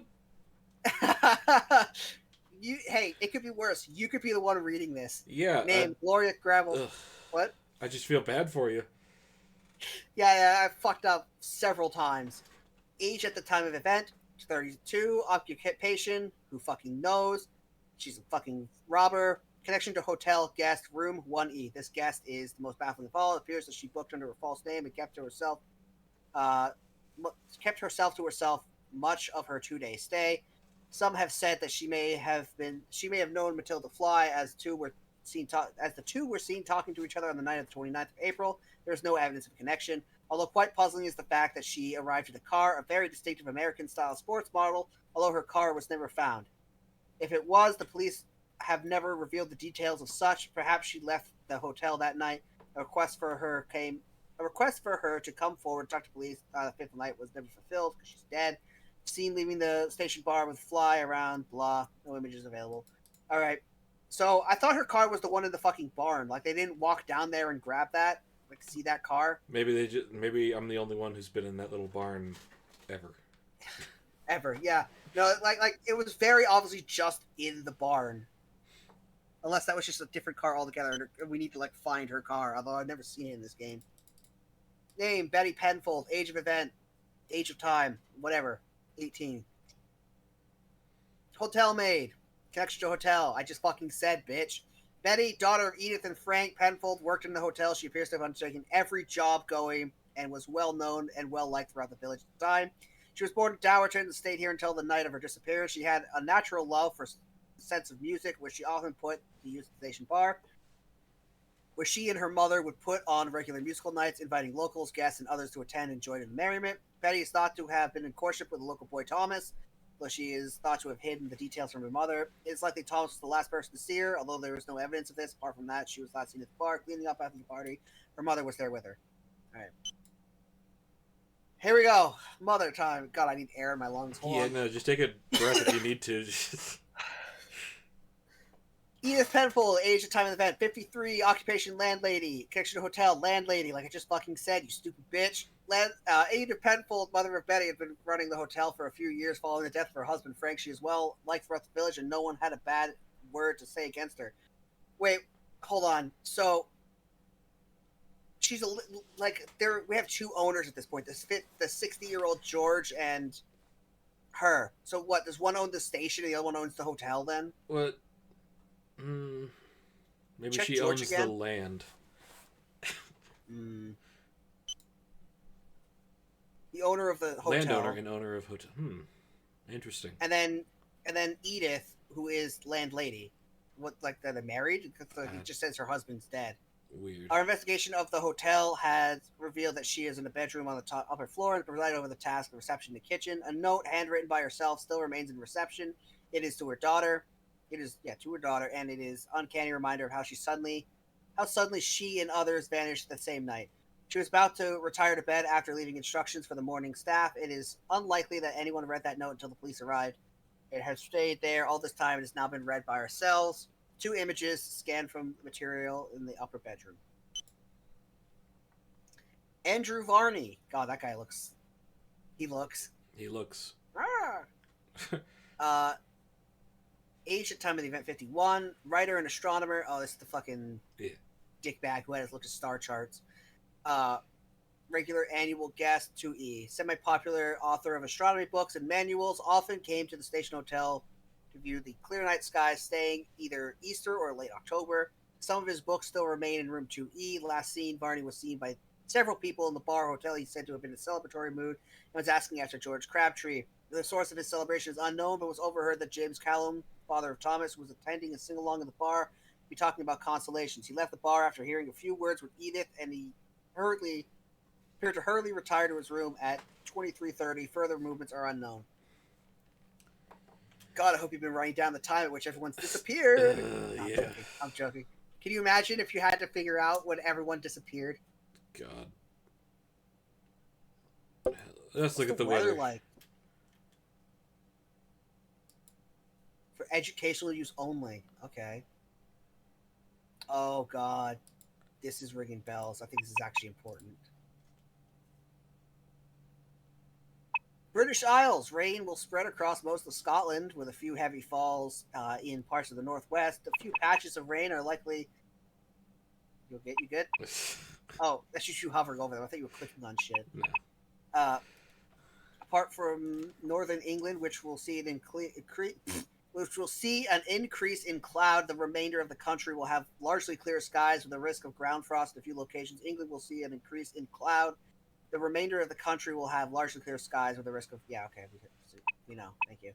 this. Hey, it could be worse. You could be the one reading this. Yeah. Name Gloria Gravel. Ugh. What? I just feel bad for you. Yeah, I fucked up several times. Age at the time of event, 32. Occupation, who fucking knows? She's a fucking robber. Connection to hotel guest, room 1E. This guest is the most baffling of all. It appears that she booked under a false name and kept herself to herself much of her 2-day stay. Some have said that she may have known Matilda Fly as the two were seen talking to each other on the night of the 29th of April. There is no evidence of connection. Although quite puzzling is the fact that she arrived in a car, a very distinctive American-style sports model, although her car was never found. If it was, the police have never revealed the details of such. Perhaps she left the hotel that night. A request for her to come forward to talk to police the fifth night was never fulfilled because she's dead. Seen leaving the station bar with Fly around, blah. No images available. All right. So I thought her car was the one in the fucking barn. Like they didn't walk down there and grab that, like see that car. Maybe I'm the only one who's been in that little barn ever. Ever, yeah. No, like it was very obviously just in the barn. Unless that was just a different car altogether, and we need to like find her car. Although I've never seen it in this game. Name Betty Penfold. Age of event. Age of time. Whatever. 18. Hotel maid. Connection to hotel. I just fucking said, bitch. Betty, daughter of Edith and Frank Penfold, worked in the hotel. She appears to have undertaken every job going and was well known and well liked throughout the village at the time. She was born in Dowerton and stayed here until the night of her disappearance. She had a natural love for sense of music, which she often put to use at the station bar, where she and her mother would put on regular musical nights, inviting locals, guests, and others to attend and join in the merriment. Betty is thought to have been in courtship with the local boy Thomas, though she is thought to have hidden the details from her mother. It's likely Thomas was the last person to see her, although there is no evidence of this. Apart from that, she was last seen at the bar, cleaning up after the party. Her mother was there with her. All right. Here we go. Mother time. God, I need air in my lungs. Hold on. No, just take a breath if you need to. Edith Penfold, age and time of the event, 53, occupation landlady, connection to hotel, landlady, like I just fucking said, you stupid bitch. Edith Penfold, mother of Betty, had been running the hotel for a few years following the death of her husband, Frank. She is well liked throughout the village, and no one had a bad word to say against her. Wait, hold on. So, she's we have two owners at this point, the 60-year-old George and her. So what, does one own the station and the other one owns the hotel then? What? Maybe Check she George owns again. the land. The owner of the hotel. Landowner and owner of hotel. Interesting. And then Edith, who is landlady. What, like, are they married? Because it just says her husband's dead. Weird. Our investigation of the hotel has revealed that she is in a bedroom on the upper floor and presided over the task of reception in the kitchen. A note handwritten by herself still remains in reception. It is to her daughter. To her daughter, and it is uncanny reminder of how suddenly she and others vanished the same night. She was about to retire to bed after leaving instructions for the morning staff. It is unlikely that anyone read that note until the police arrived. It has stayed there all this time and has now been read by ourselves. 2 images scanned from material in the upper bedroom. Andrew Varney. God, that guy looks. He looks. Age at time of the event, 51. Writer and astronomer. Oh, this is the fucking dickbag who had us look at star charts. Regular annual guest, 2E. Semi-popular author of astronomy books and manuals, often came to the station hotel to view the clear night sky, staying either Easter or late October. Some of his books still remain in room 2E. Last seen, Varney was seen by several people in the bar hotel. He said to have been in a celebratory mood and was asking after George Crabtree. The source of his celebration is unknown, but was overheard that James Callum, father of Thomas, was attending a sing-along in the bar be talking about constellations. He left the bar after hearing a few words with Edith, and he appeared to hurriedly retire to his room at 23:30. Further movements are unknown. God, I hope you've been writing down the time at which everyone's disappeared. No, Yeah. I'm joking. Can you imagine if you had to figure out when everyone disappeared? God. Let's look What's at the weather. like? For educational use only. Okay. Oh, God. This is ringing bells. I think this is actually important. British Isles. Rain will spread across most of Scotland with a few heavy falls in parts of the northwest. A few patches of rain are likely... You good? Oh, that's just you hovering over them. I thought you were clicking on shit. No. Apart from northern England, which will see an increase in cloud, the remainder of the country will have largely clear skies with a risk of ground frost in a few locations. England will see an increase in cloud. The remainder of the country will have largely clear skies with a risk of... Yeah, okay. We know. Thank you.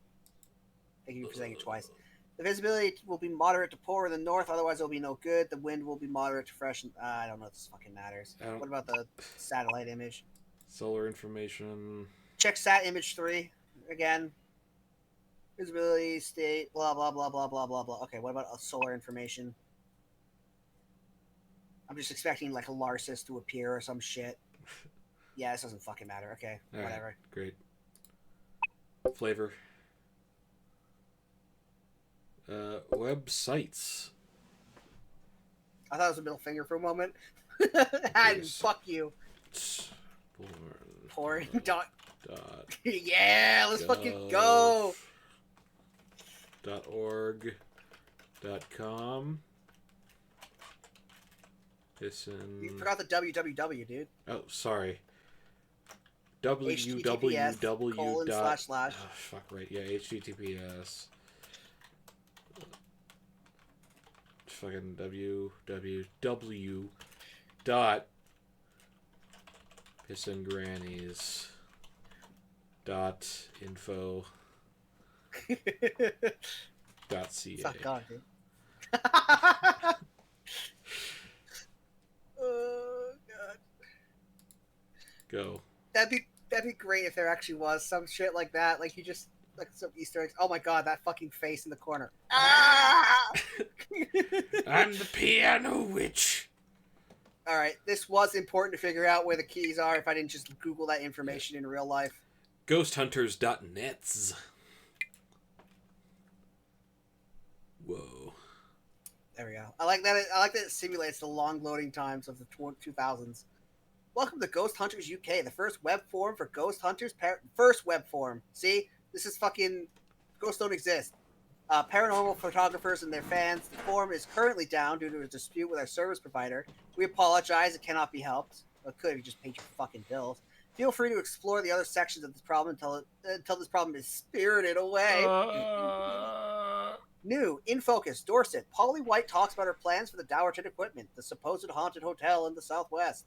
Thank you for saying it twice. The visibility will be moderate to poor in the north, otherwise it'll be no good. The wind will be moderate to fresh. I don't know if this fucking matters. What about the satellite image? Solar information. Check sat image 3 again. Visibility, state, blah, blah, blah, blah, blah, blah, blah. Okay, what about solar information? I'm just expecting like a Larsis to appear or some shit. Yeah, this doesn't fucking matter. Okay, All whatever. Right, great. Flavor. Websites. I thought it was a middle finger for a moment. And Yes. fuck you. Porn. Dot. Dot. Yeah, let's fucking go. .org. .com. You forgot the www, dude. Oh, sorry. HTTPS, www. colon, / Oh, fuck, right. Yeah, HTTPS. Fucking www. Dot. Pissingrannies. Dot info. Dot ca. Fuck God, dude. Oh God. Go. That'd be great if there actually was some shit like that. Like you just like some Easter eggs. Oh my God, that fucking face in the corner. Ah! I'm the piano witch. All right, this was important to figure out where the keys are. If I didn't just Google that information in real life. Ghosthunters.nets. Whoa. There we go. I like that. I like that it simulates the long loading times of the 2000s. Welcome to Ghost Hunters UK, the first web forum for ghost hunters. First web forum. See, this is fucking ghosts don't exist. Paranormal photographers and their fans. The forum is currently down due to a dispute with our service provider. We apologize. It cannot be helped. Well, it could if you just paid your fucking bills. Feel free to explore the other sections of this problem until this problem is spirited away. New, in focus, Dorset. Polly White talks about her plans for the Dowerton equipment, the supposed haunted hotel in the southwest.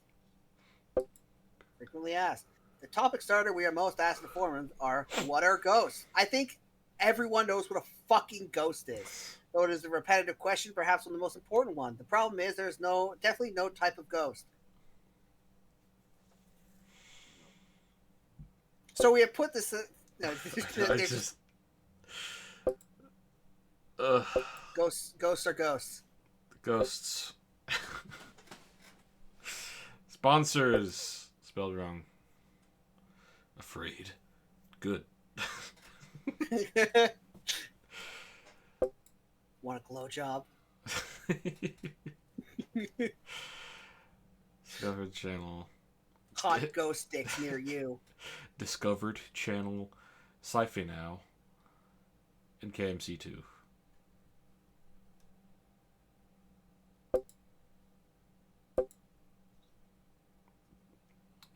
Frequently asked. The topic starter we are most asked in the forum are, what are ghosts? I think everyone knows what a fucking ghost is. Though it is a repetitive question, perhaps one of the most important one. The problem is there's definitely no type of ghost. So we have put this... Ghosts are ghosts. Ghosts. Sponsors. Spelled wrong. Afraid. Good. Want a glow job? Discovered channel. Hot ghost sticks near you. Discovered channel. Sci-Fi Now. And KMC2.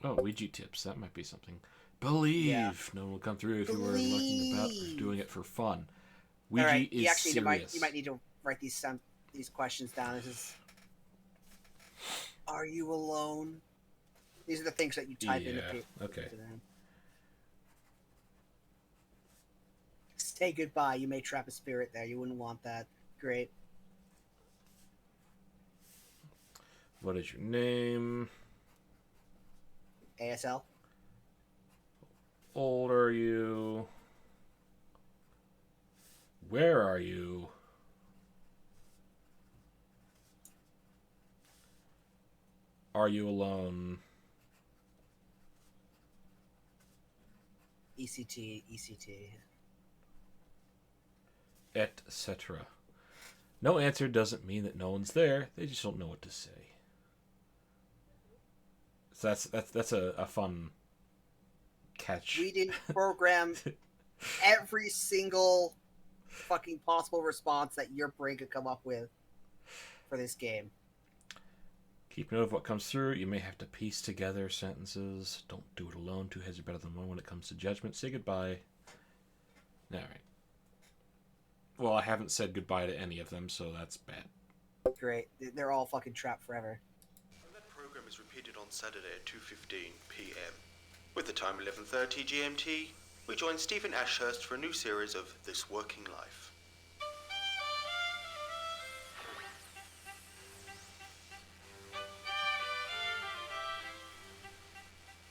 Oh, Ouija tips. That might be something. Believe. Yeah. No one will come through if you were looking about doing it for fun. Ouija right. is serious. You might need to write these questions down. This is. Are you alone? These are the things that you type into people. Okay. Say goodbye. You may trap a spirit there. You wouldn't want that. Great. What is your name? ASL. Old are you? Where are you? Are you alone? ECT, ECT. Etc. No answer doesn't mean that no one's there. They just don't know what to say. So that's a fun catch. We didn't program every single fucking possible response that your brain could come up with for this game. Keep note of what comes through. You may have to piece together sentences. Don't do it alone. Two heads are better than one when it comes to judgment. Say goodbye. All right. Well, I haven't said goodbye to any of them, so that's bad. Great. They're all fucking trapped forever. And that program is repeated on Saturday at 2:15 p.m. With the time 11:30 GMT, we join Stephen Ashurst for a new series of This Working Life.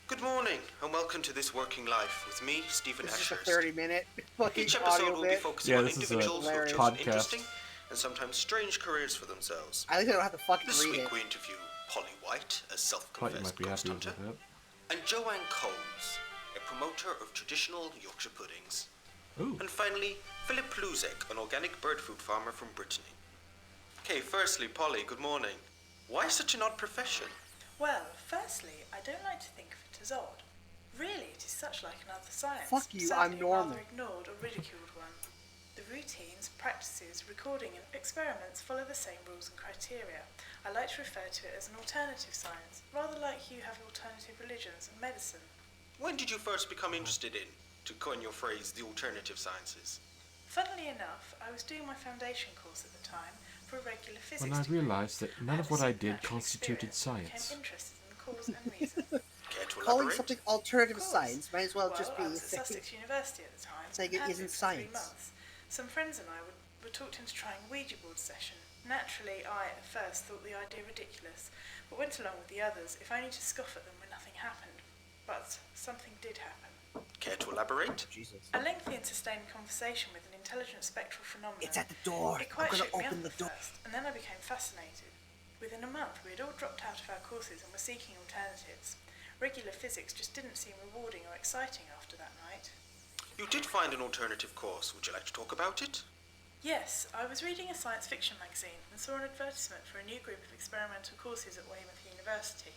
Good morning, and welcome to This Working Life with me, Stephen This is Ashurst. a 30-minute fucking Each episode audio will be bit. focusing Yeah, on this is a individuals who have chosen podcast. interesting and sometimes strange careers for themselves. At least I don't have to fucking This read week it. we interview Polly White, a Thought you self-confessed might be ghost happy with hunter, that. and Joanne Coles, a promoter of traditional Yorkshire puddings. Ooh. And finally, Philip Pluzek, an organic bird food farmer from Brittany. Okay, firstly, Polly, good morning. Why such an odd profession? Well, firstly, I don't like to think of it as odd. Really, it is such like another science. Fuck you, Sadly, I'm normal. rather ignored or ridiculed one. The routines, practices, recording and experiments follow the same rules and criteria. I like to refer to it as an alternative science, rather like you have alternative religions and medicine. When did you first become interested in, to coin your phrase, the alternative sciences? Funnily enough, I was doing my foundation course at the time for a regular physics When I degree. realized that none of had what I a did supernatural constituted experience and science. became interested in the cause and reason. Care to Calling elaborate? something alternative Of course. science might as well just be I was at Sussex University at the time. saying it and had isn't been for 3 science. months. Some friends and I were talked into trying a Ouija board session. Naturally, I at first thought the idea ridiculous, but went along with the others, if only to scoff at them when nothing happened. But something did happen. Care to elaborate? Jesus. A lengthy and sustained conversation with an intelligent spectral phenomenon. It's at the door. It I'm quite gonna shook me open up the at door. first, and then I became fascinated. Within a month, we had all dropped out of our courses and were seeking alternatives. Regular physics just didn't seem rewarding or exciting after that night. You did find an alternative course. Would you like to talk about it? Yes, I was reading a science fiction magazine and saw an advertisement for a new group of experimental courses at Weymouth University.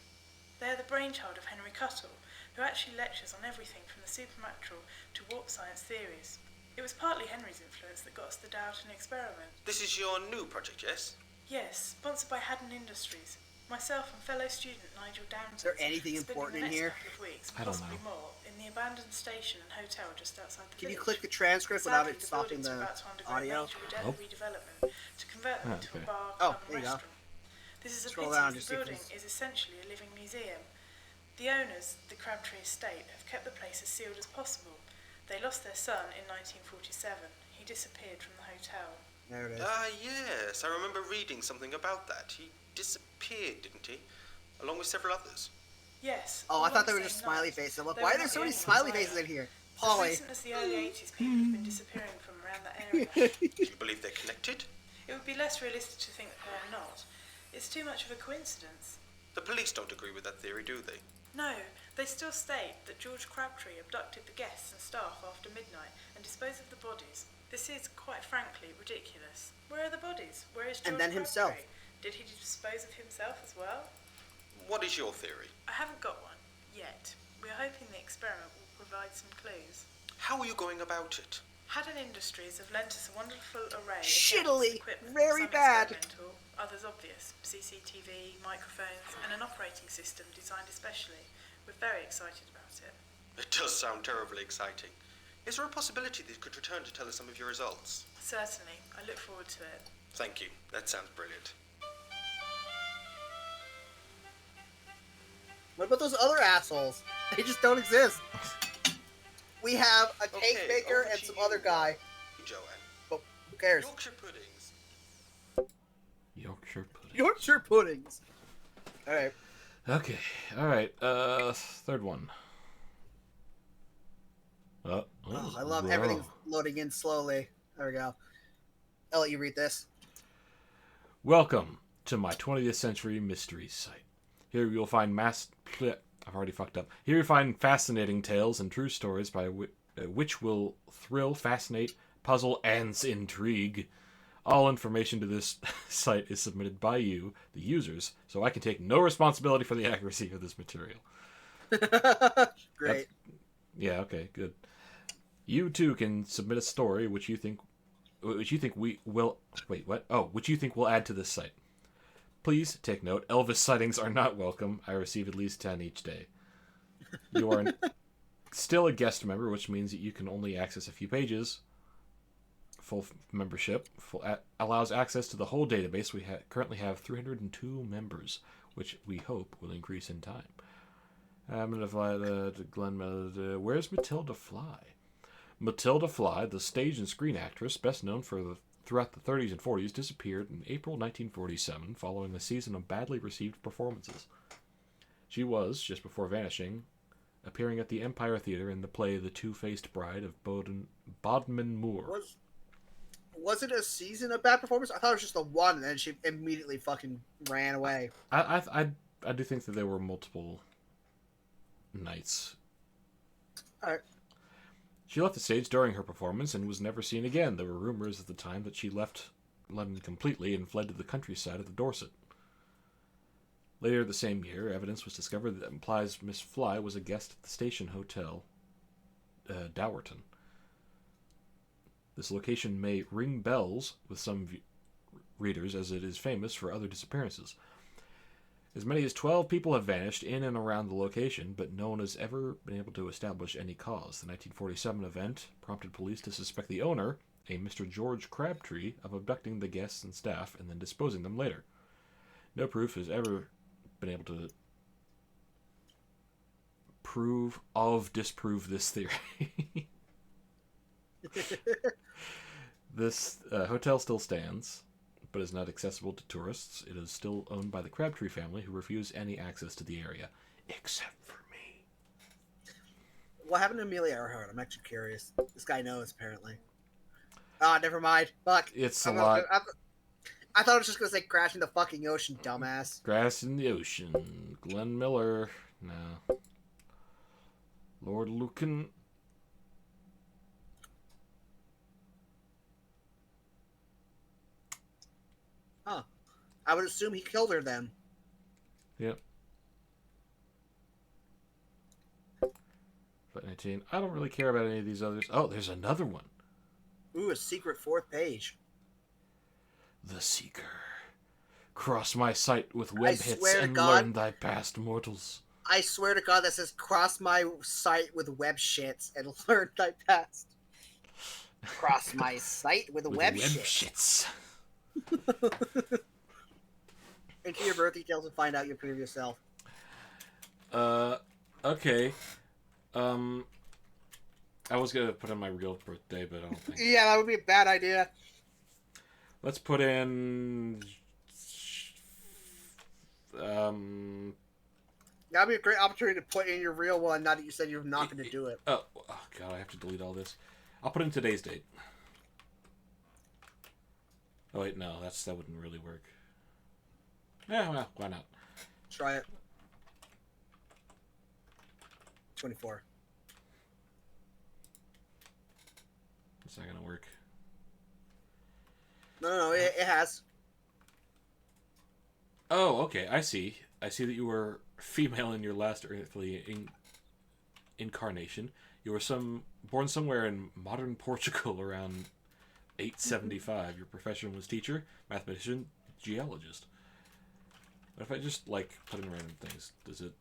They are the brainchild of Henry Cuttle, who actually lectures on everything from the supernatural to warp science theories. It was partly Henry's influence that got us the doubt and experiment. This is your new project, yes? Yes, sponsored by Haddon Industries. Myself and fellow student Nigel Downton. Is there anything important in here? Couple of weeks, I don't possibly know. more, in the abandoned station and hotel just outside the Can you village. click the transcript without Sadly, it stopping buildings are the about to undergo audio? major Nope. redevelopment to convert them Oh, into okay. a bar, Oh, club, there and you go. restaurant. This is a Scroll pity, down as just the see if building there's- is essentially a living museum. The owners, the Crabtree Estate, have kept the place as sealed as possible. They lost their son in 1947. He disappeared from the hotel. There it is. Ah, yes. I remember reading something about that. He disappeared, didn't he? Along with several others. Yes. Oh, all I on thought they the were same just smiley night. faces. I'm like, They why were are there not so the many only smiley ones faces either. in here? As Polly. recent as the early 80s, people have been disappearing from around that area. Do you believe they're connected? It would be less realistic to think that they are not. It's too much of a coincidence. The police don't agree with that theory, do they? No, they still state that George Crabtree abducted the guests and staff after midnight and disposed of the bodies. This is, quite frankly, ridiculous. Where are the bodies? Where is George And then himself. Crabtree? Did he dispose of himself as well? What is your theory? I haven't got one, yet. We're hoping the experiment will provide some clues. How are you going about it? Haddon Industries have lent us a wonderful array of Shittily, equipment, very some bad. experimental, others obvious, CCTV, microphones, and an operating system designed especially. We're very excited about it. It does sound terribly exciting. Is there a possibility that you could return to tell us some of your results? Certainly, I look forward to it. Thank you. That sounds brilliant. What about those other assholes? They just don't exist. We have a Okay, cake maker over and to some you. other guy. Joanne. But who cares? Yorkshire puddings. Yorkshire pudding. Yorkshire puddings. All right. Okay. All right. Third one. Oh, I love everything loading in slowly. There we go. I'll let you read this. Welcome to my 20th century mystery site. Here you'll find I've already fucked up. Here you'll find fascinating tales and true stories which will thrill, fascinate, puzzle, and intrigue. All information to this site is submitted by you, the users, so I can take no responsibility for the accuracy of this material. Great. Yeah, okay, good. You too can submit a story which you think we will which you think will add to this site. Please take note, Elvis sightings are not welcome. I receive at least 10 each day. You are still a guest member, which means that you can only access a few pages. Full membership allows access to the whole database. We currently have 302 members, which we hope will increase in time. I'm going to fly to Glenn. Where's Matilda Fly? Matilda Fly, the stage and screen actress best known throughout the 30s and 40s, disappeared in April 1947 following a season of badly received performances. She was, just before vanishing, appearing at the Empire Theatre in the play The Two-Faced Bride of Bodmin Moor. Was it a season of bad performance? I thought it was just the one, and then she immediately fucking ran away. I do think that there were multiple nights. Alright. She left the stage during her performance and was never seen again. There were rumors at the time that she left London completely and fled to the countryside of the Dorset. Later the same year, evidence was discovered that implies Miss Fly was a guest at the station hotel, Dowerton. This location may ring bells with some readers, as it is famous for other disappearances. As many as 12 people have vanished in and around the location, but no one has ever been able to establish any cause. The 1947 event prompted police to suspect the owner, a Mr. George Crabtree, of abducting the guests and staff and then disposing them later. No proof has ever been able to disprove this theory. This hotel still stands, but is not accessible to tourists. It is still owned by the Crabtree family, who refuse any access to the area, except for me. What happened to Amelia Earhart? I'm actually curious. This guy knows, apparently. Never mind. Fuck. It's a lot. I thought it was just going to say crash in the fucking ocean, dumbass. Crash in the ocean. Glenn Miller. No. Lord Lucan. Huh. I would assume he killed her then. Yep. 19. I don't really care about any of these others. Oh, there's another one. Ooh, a secret fourth page. The Seeker. Cross my sight with web hits and God, learn thy past mortals. I swear to God that says cross my sight with web shits and learn thy past. Cross my sight with web shits. Into your birth details and find out your previous self. Okay. I was gonna put in my real birthday, but I don't think. Yeah, that would be a bad idea. Let's put in. That'd be a great opportunity to put in your real one. Now that you said you're not going to do it. Oh God, I have to delete all this. I'll put in today's date. Oh wait, no, that wouldn't really work. Yeah, well, why not? Try it. 24. It's not gonna work. No, it has. Oh, okay, I see. I see that you were female in your last earthly incarnation. You were born somewhere in modern Portugal around 875. Your profession was teacher, mathematician, geologist. But if I just, put in random things, does it...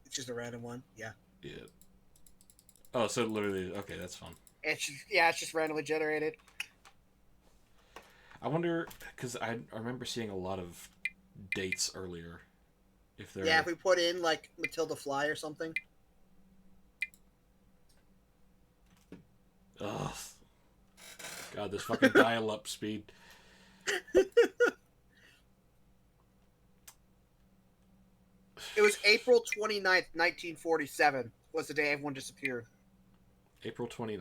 It's just a random one, yeah. Yeah. Oh, so literally, okay, that's fun. It's just randomly generated. I wonder, because I remember seeing a lot of dates earlier. If we put in, Matilda Fly or something. Ugh. God, this fucking dial-up speed. It was April 29th, 1947 was the day everyone disappeared. April 29th,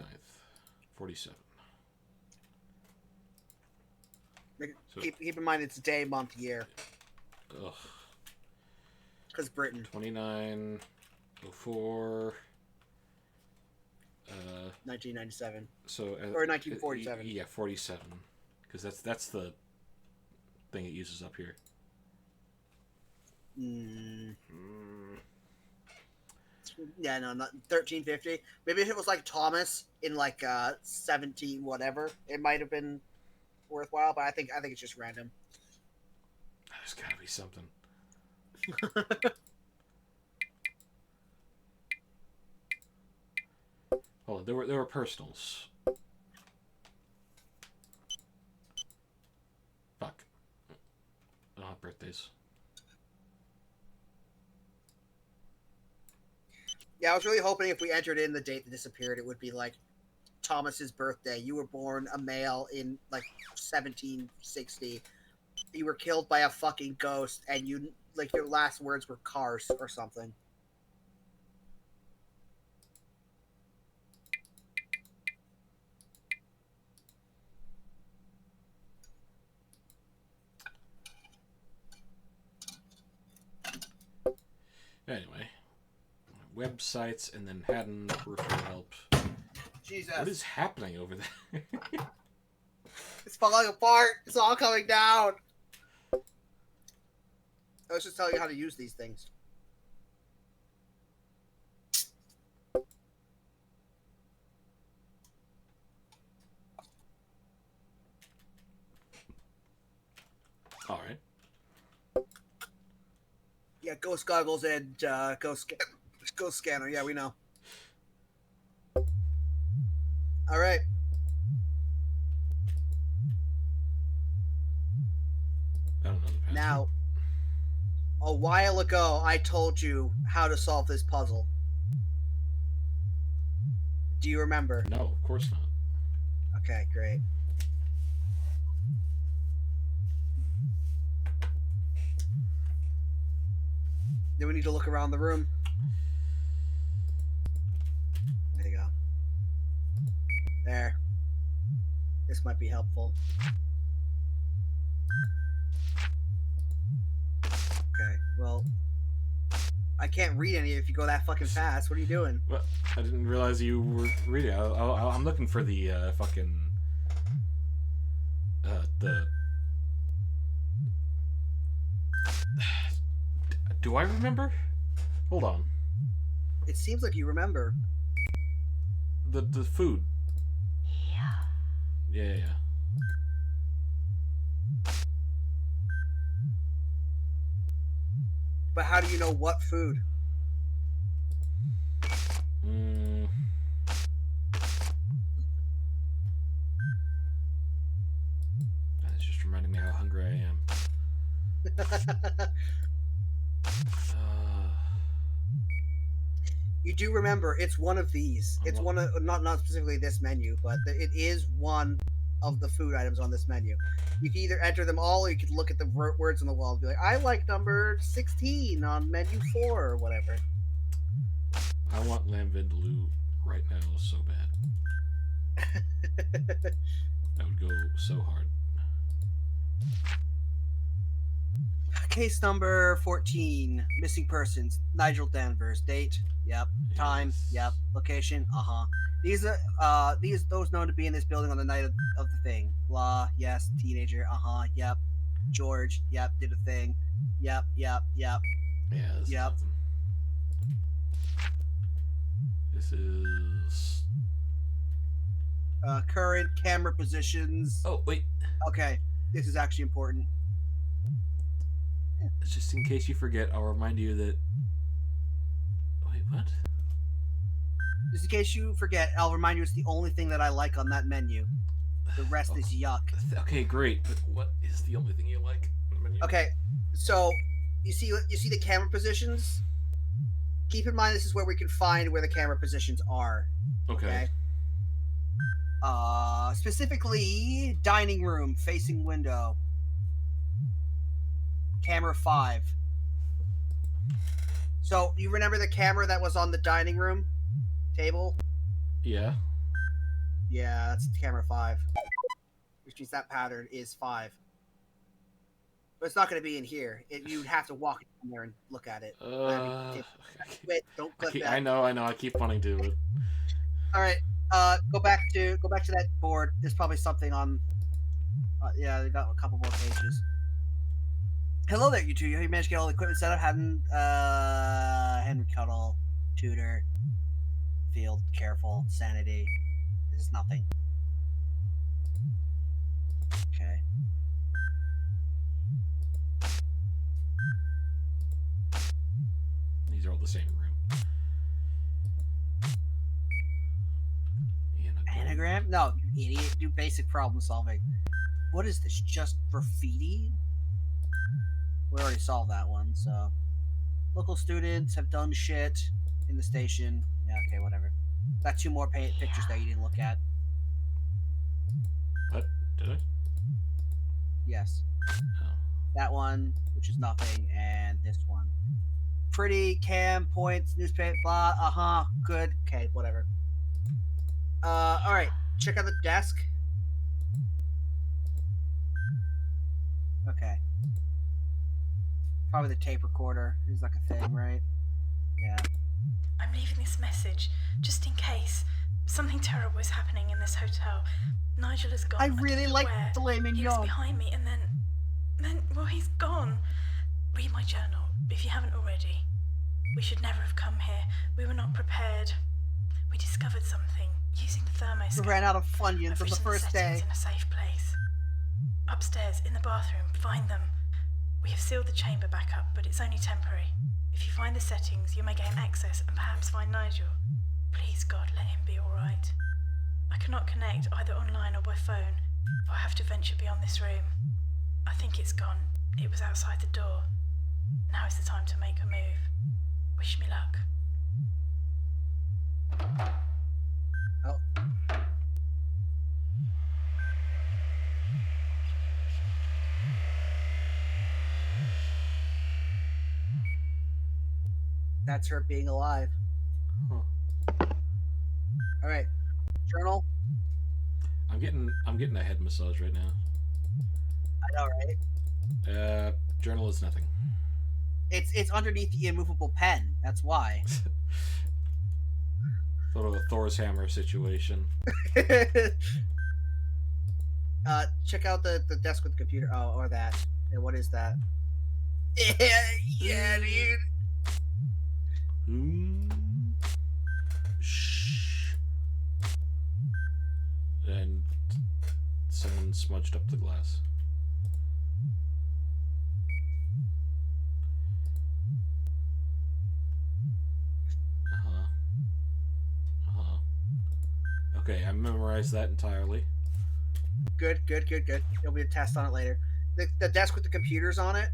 47. So, Keep in mind it's day, month, year. ugh. Because Britain. 29, 04. 1997. So or 1947. Yeah, 47. Because that's the thing it uses up here. Yeah, no, not 1350. Maybe if it was like Thomas in like 17 whatever, it might have been worthwhile. But I think it's just random. There's gotta be something. Hold on, there were personals. Fuck. I don't have birthdays. Yeah, I was really hoping if we entered in the date that disappeared, it would be like Thomas's birthday. You were born a male in like 1760. You were killed by a fucking ghost, and you like your last words were "cars" or something. Anyway, websites and then Haddon referral help. Jesus, What is happening over there? it's falling apart. It's all coming down. I was just telling you how to use these things. All right. Yeah, ghost goggles and ghost scanner. Yeah, we know. All right. I don't know the password. Now, a while ago, I told you how to solve this puzzle. Do you remember? No, of course not. Okay, great. Then we need to look around the room. There you go. There. This might be helpful. Okay, well, I can't read any if you go that fucking fast. What are you doing? Well, I didn't realize you were reading. I'm looking for the fucking the. Do I remember? Hold on. It seems like you remember. The food. Yeah. But how do you know what food? That's just reminding me how hungry I am. You do remember it's one of these. It's one of not specifically this menu, but it is one of the food items on this menu. You can either enter them all, or you can look at the words on the wall and be like, "I like number 16 on menu 4 or whatever." I want lamb vindaloo right now so bad. That would go so hard. Case number 14, missing persons, Nigel Danvers. Date, yep. Time, Yes. yep. Location, These are those known to be in this building on the night of the thing. Blah, yes. Teenager, yep. George, yep. Did a thing, yep. Yeah, this is nothing. This is... Current camera positions. Oh, wait. Okay, this is actually important. Just in case you forget, I'll remind you that... Wait, what? Just in case you forget, I'll remind you it's the only thing that I like on that menu. The rest is yuck. Okay, great, but what is the only thing you like on the menu? Okay, so you see the camera positions? Keep in mind this is where we can find where the camera positions are. Okay. Specifically, dining room facing window. Camera 5. So you remember the camera that was on the dining room table? Yeah. Yeah, that's camera 5. Which means that pattern is 5. But it's not going to be in here. You'd have to walk in there and look at it. Wait, don't click that. I know. I keep wanting to. But... All right. Go back to that board. There's probably something on. Yeah, they got a couple more pages. Hello there, you two. You managed to get all the equipment set up. Henry Cuddle, tutor, field, careful, sanity. This is nothing. Okay. These are all the same room. Anagram? No, you idiot. Do basic problem solving. What is this? Just graffiti? We already solved that one, so. Local students have done shit in the station. Yeah, okay, whatever. Got 2 more pictures that you didn't look at. What? Did I? Yes. Oh. That one, which is nothing, and this one. Pretty, cam, points, newspaper, blah, good. Okay, whatever. Alright. Check out the desk. Okay. Probably the tape recorder is like a thing, right? Yeah. I'm leaving this message, just in case. Something terrible is happening in this hotel. Nigel is gone. I really like filet mignon. He was behind me, and then, well, he's gone. Read my journal, if you haven't already. We should never have come here. We were not prepared. We discovered something, using the thermostat. We ran out of Funyuns on the first day. In a safe place. Upstairs, in the bathroom, find them. We have sealed the chamber back up, but it's only temporary. If you find the settings, you may gain access and perhaps find Nigel. Please, God, let him be all right. I cannot connect either online or by phone, or I have to venture beyond this room. I think it's gone. It was outside the door. Now is the time to make a move. Wish me luck. Oh. That's her being alive. Huh. All right, journal. I'm getting a head massage right now. I know, right? Journal is nothing. It's underneath the immovable pen. That's why. Sort of a Thor's hammer situation. Check out the desk with the computer. Oh, or that. Yeah, what is that? Yeah, dude. Shh. And someone smudged up the glass. Okay, I memorized that entirely. Good. There'll be a test on it later. The desk with the computers on it.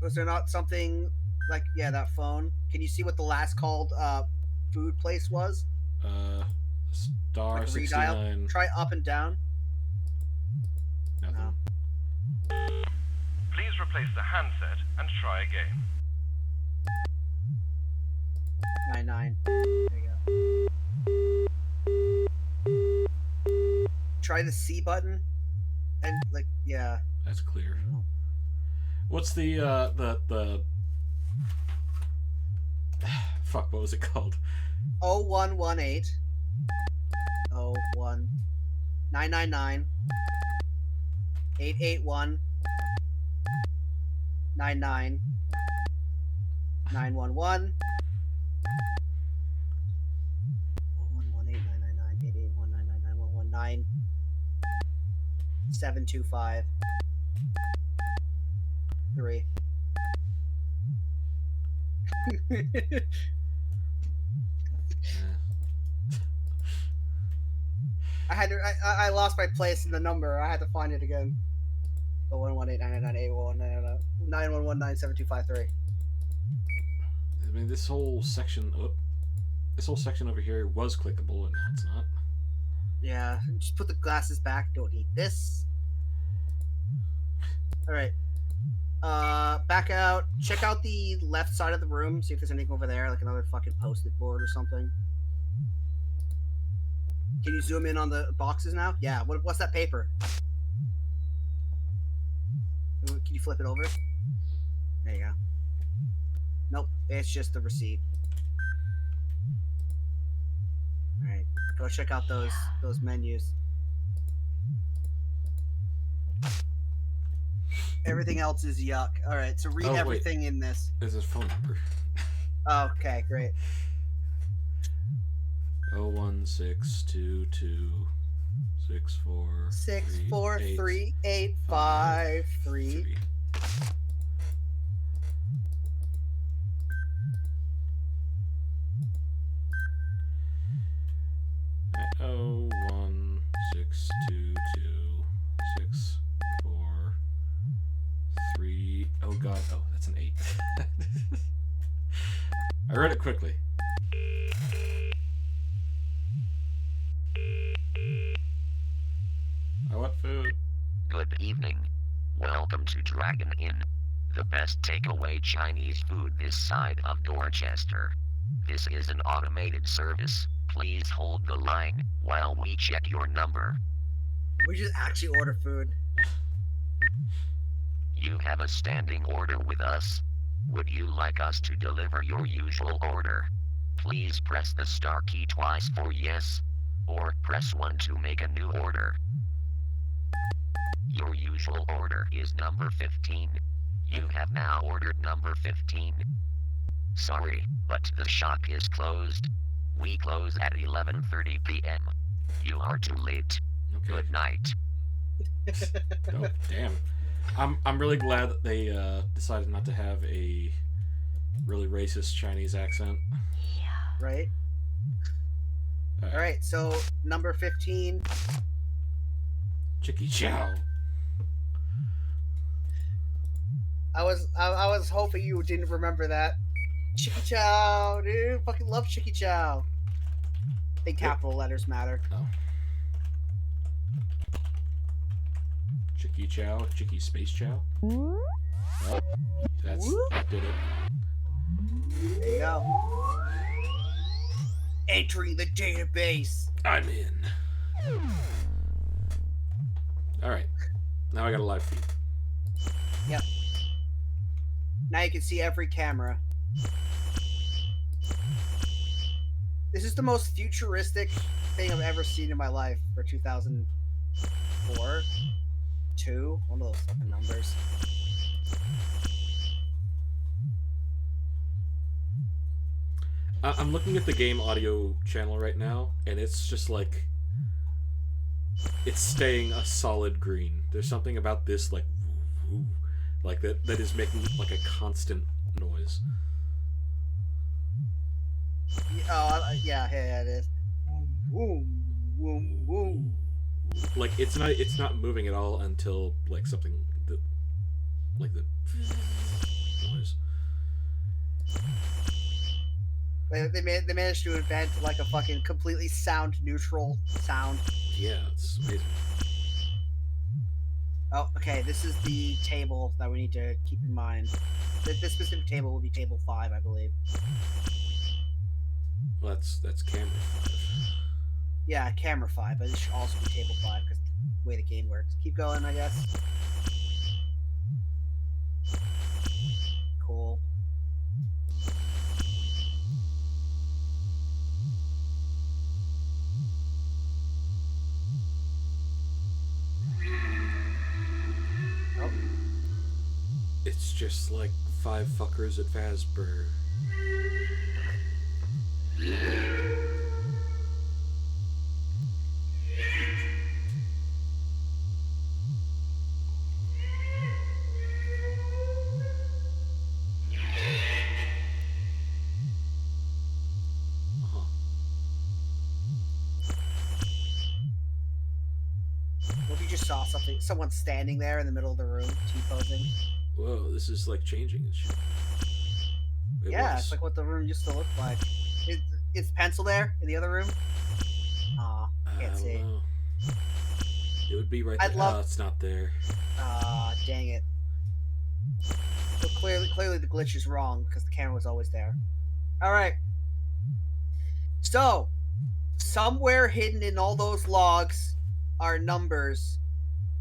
Was there not something like that phone? Can you see what the last called food place was? Star like 69. Try up and down. Nothing. No. Please replace the handset and try again. 99. There you go. Try the C button, and yeah. That's clear. What's the fuck? What was it called? 0118 01 999 881 99 911 725 3. I lost my place in the number. I had to find it again. 118998199119723. I mean, this whole section over here was clickable, and now it's not. Yeah, just put the glasses back. Don't need this. All right. Back out. Check out the left side of the room. See if there's anything over there, like another fucking post-it board or something. Can you zoom in on the boxes now? Yeah. What's that paper? Can you flip it over? There you go. Nope. It's just the receipt. All right. Go check out those menus. Everything else is yuck. All right. So read everything in this. There's his phone number. Okay. Great. 0162264 6438553. Oh, 1622643. Oh god, oh, that's an 8. I read it quickly. I want food. Good evening. Welcome to Dragon Inn, the best takeaway Chinese food this side of Dorchester. This is an automated service. Please hold the line while we check your number. We just actually order food. You have a standing order with us. Would you like us to deliver your usual order? Please press the star key twice for yes, or press 1 to make a new order. Your usual order is number 15. You have now ordered number 15. Sorry, but the shop is closed. We close at 11:30 p.m. You are too late. Okay. Good night. Oh, damn. I'm really glad that they decided not to have a really racist Chinese accent. Right? All right, so number 15. Chicky Chow. I was hoping you didn't remember that. Chicky Chow, dude. Fucking love Chicky Chow. Big capital letters matter. Oh. Chicky Chow, Chicky Space Chow. Oh, that did it. There you go. Entering the database. I'm in. Alright. Now I got a live feed. Yep. Now you can see every camera. This is the most futuristic thing I've ever seen in my life for 2004. 2, one of those fucking numbers. I'm looking at the game audio channel right now, and it's just like it's staying a solid green. There's something about this like woo, woo, like that is making like a constant noise. Yeah, it is. Boom, boom, boom. Like it's not moving at all until like something like the noise. They managed to invent like a fucking completely sound neutral sound. Yeah, it's amazing. Oh, okay. This is the table that we need to keep in mind. This specific table will be table 5, I believe. Well, that's camera 5. Yeah, camera 5, but it should also be table 5 because the way the game works. Keep going, I guess. Cool. Oh. It's just like 5 fuckers at Phasmophobia. What if you just saw something? Someone standing there in the middle of the room, T-posing. Whoa, this is like changing and shit. Yeah, it's like what the room used to look like. Is the pencil there in the other room? Aw, can't see. Know. It would be right there. I'd love- Oh, it's not there. Dang it. clearly the glitch is wrong because the camera was always there. All right. So, somewhere hidden in all those logs are numbers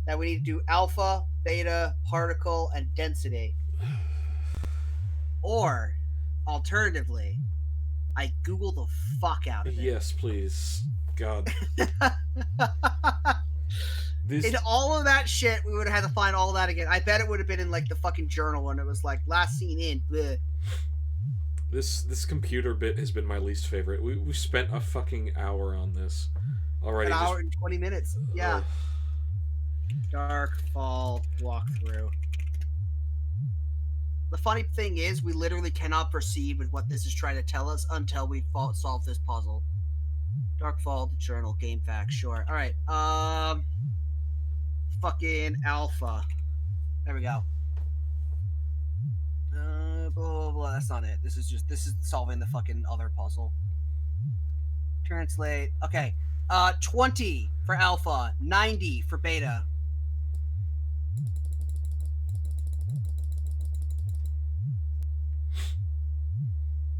that we need to do alpha, beta, particle, and density. Or, alternatively, I Google the fuck out of it. Yes, please. God. In all of that shit, we would have had to find all that again. I bet it would have been in like the fucking journal when it was like last seen in. Bleh. This computer bit has been my least favorite. We spent a fucking hour on this already. An hour and 20 minutes. Yeah. Darkfall walkthrough. The funny thing is, we literally cannot proceed with what this is trying to tell us until we solve this puzzle. Darkfall, the journal, game facts, sure. All right. Fucking alpha. There we go. Blah, blah, blah. That's not it. This is solving the fucking other puzzle. Translate. Okay. 20 for alpha, 90 for beta.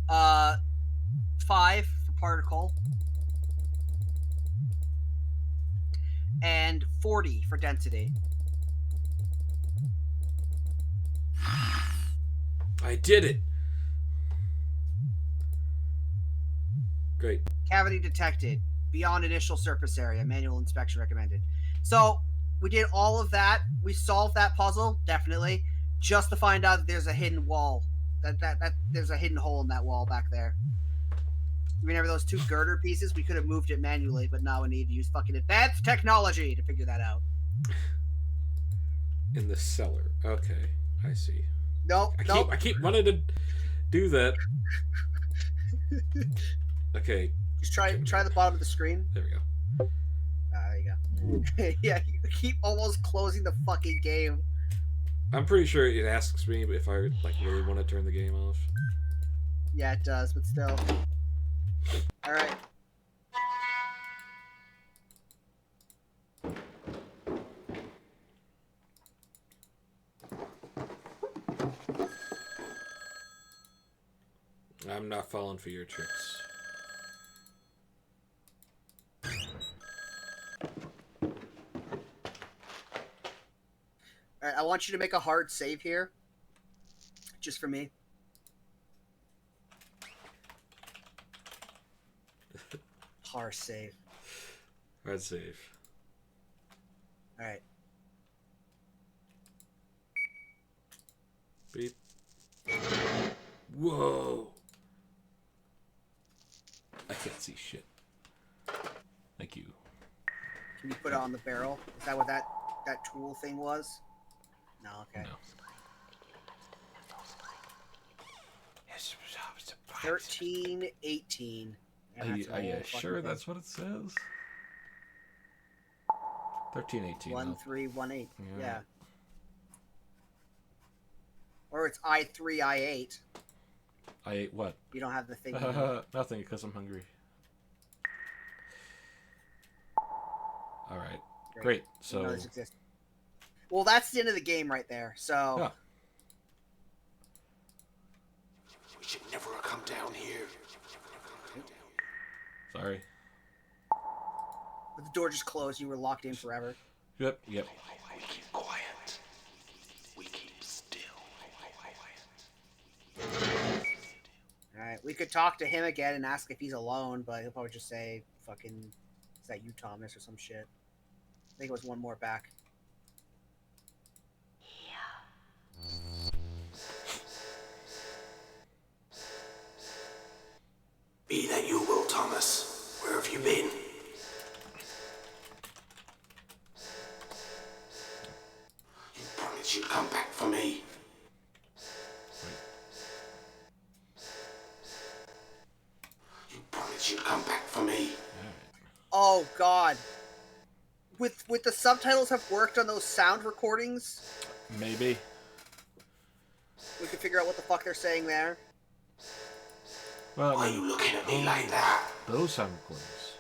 Uh, 5 for particle. And 40 for density. I did it. Great. Cavity detected. Beyond initial surface area. Manual inspection recommended. So, we did all of that. We solved that puzzle, definitely. Just to find out that there's a hidden wall. That there's a hidden hole in that wall back there. Remember those 2 girder pieces? We could have moved it manually, but now we need to use fucking advanced technology to figure that out. In the cellar. Okay, I see. Nope. I keep wanting to do that. Okay. Just try the bottom of the screen. There we go. There you go. Yeah, you keep almost closing the fucking game. I'm pretty sure it asks me if I like really want to turn the game off. Yeah, it does, but still. All right. I'm not falling for your tricks. All right, I want you to make a hard save here. Just for me. Hard save. Hard save. All right. Beep. Whoa. I can't see shit. Thank you. Can you put it on the barrel? Is that what that tool thing was? No, okay. No. 1318. Are you sure that's what it says? 1318. 1318. Yeah. Yeah. Or it's I3, I8. I ate what? You don't have the thing. Nothing, because I'm hungry. Alright. Great. So. You know this exists. Well, that's the end of the game right there. So. Yeah. We should never have come down here. Sorry. But the door just closed. You were locked in forever. Yep. We keep quiet. We keep still. Alright, we could talk to him again and ask if he's alone, but he'll probably just say, fucking, is that you, Thomas, or some shit. I think it was one more back. Be that you will, Thomas. Where have you been? You promised you'd come back for me. You promised you'd come back for me. Oh, God. With the subtitles have worked on those sound recordings, Maybe. we can figure out what the fuck they're saying there. Well, Why I are you mean, looking at me like that? those sound recordings.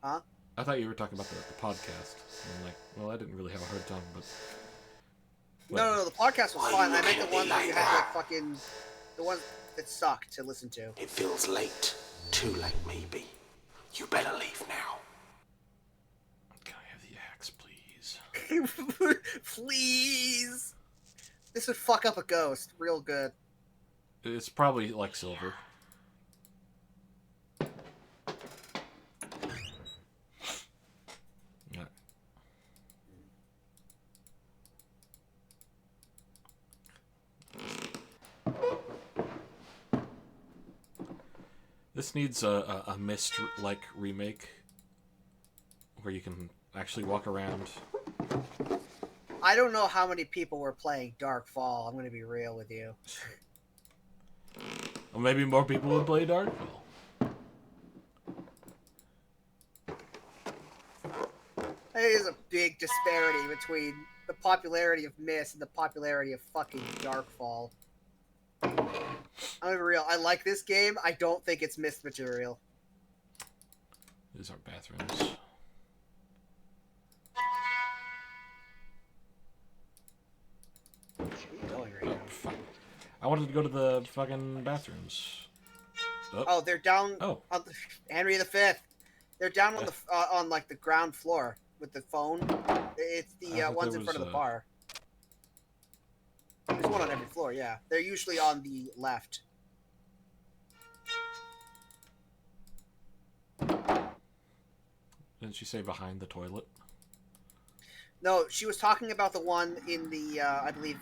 Huh? I thought you were talking about the podcast. I'm like, well, I didn't really have a hard time, but No, the podcast was Why fun. you I meant look the at ones me where you like had to, like, that? fucking... The ones that suck to listen to. It feels late. Too late, maybe. You better leave now. Can I have the axe, please? Please! This would fuck up a ghost real good. It's probably like silver. Yeah. This needs a Myst-like remake where you can actually walk around. I don't know how many people were playing Darkfall. I'm going to be real with you. Or maybe more people would play Darkfall. There is a big disparity between the popularity of Myst and the popularity of fucking Darkfall. I'm gonna be real. I like this game. I don't think it's Myst material. These are bathrooms. Where are you going right Oh, now? fuck. I wanted to go to the fucking bathrooms. Oh, they're down Oh. on the Henry V. They're down on the on like the ground floor with the phone. It's I the thought ones there in front of was the bar. There's one on every floor. Yeah, they're usually on the left. Didn't she say behind the toilet? No, she was talking about the one in the I believe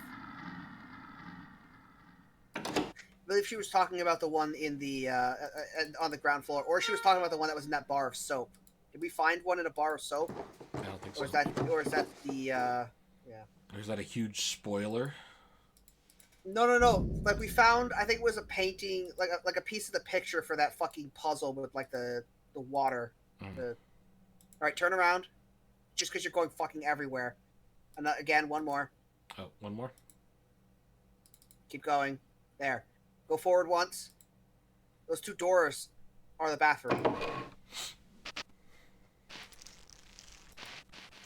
she was talking about the one in the on the ground floor, or she was talking about the one that was in that bar of soap. Did we find one in a bar of soap? I don't think so. Or is that the yeah? Or is that a huge spoiler? No. Like we found, I think it was a painting, like a piece of the picture for that fucking puzzle with like the water. Mm. All right, turn around. Just because you're going fucking everywhere. And again, one more. Oh, one more? Keep going. There. Go forward once. Those two doors are the bathroom.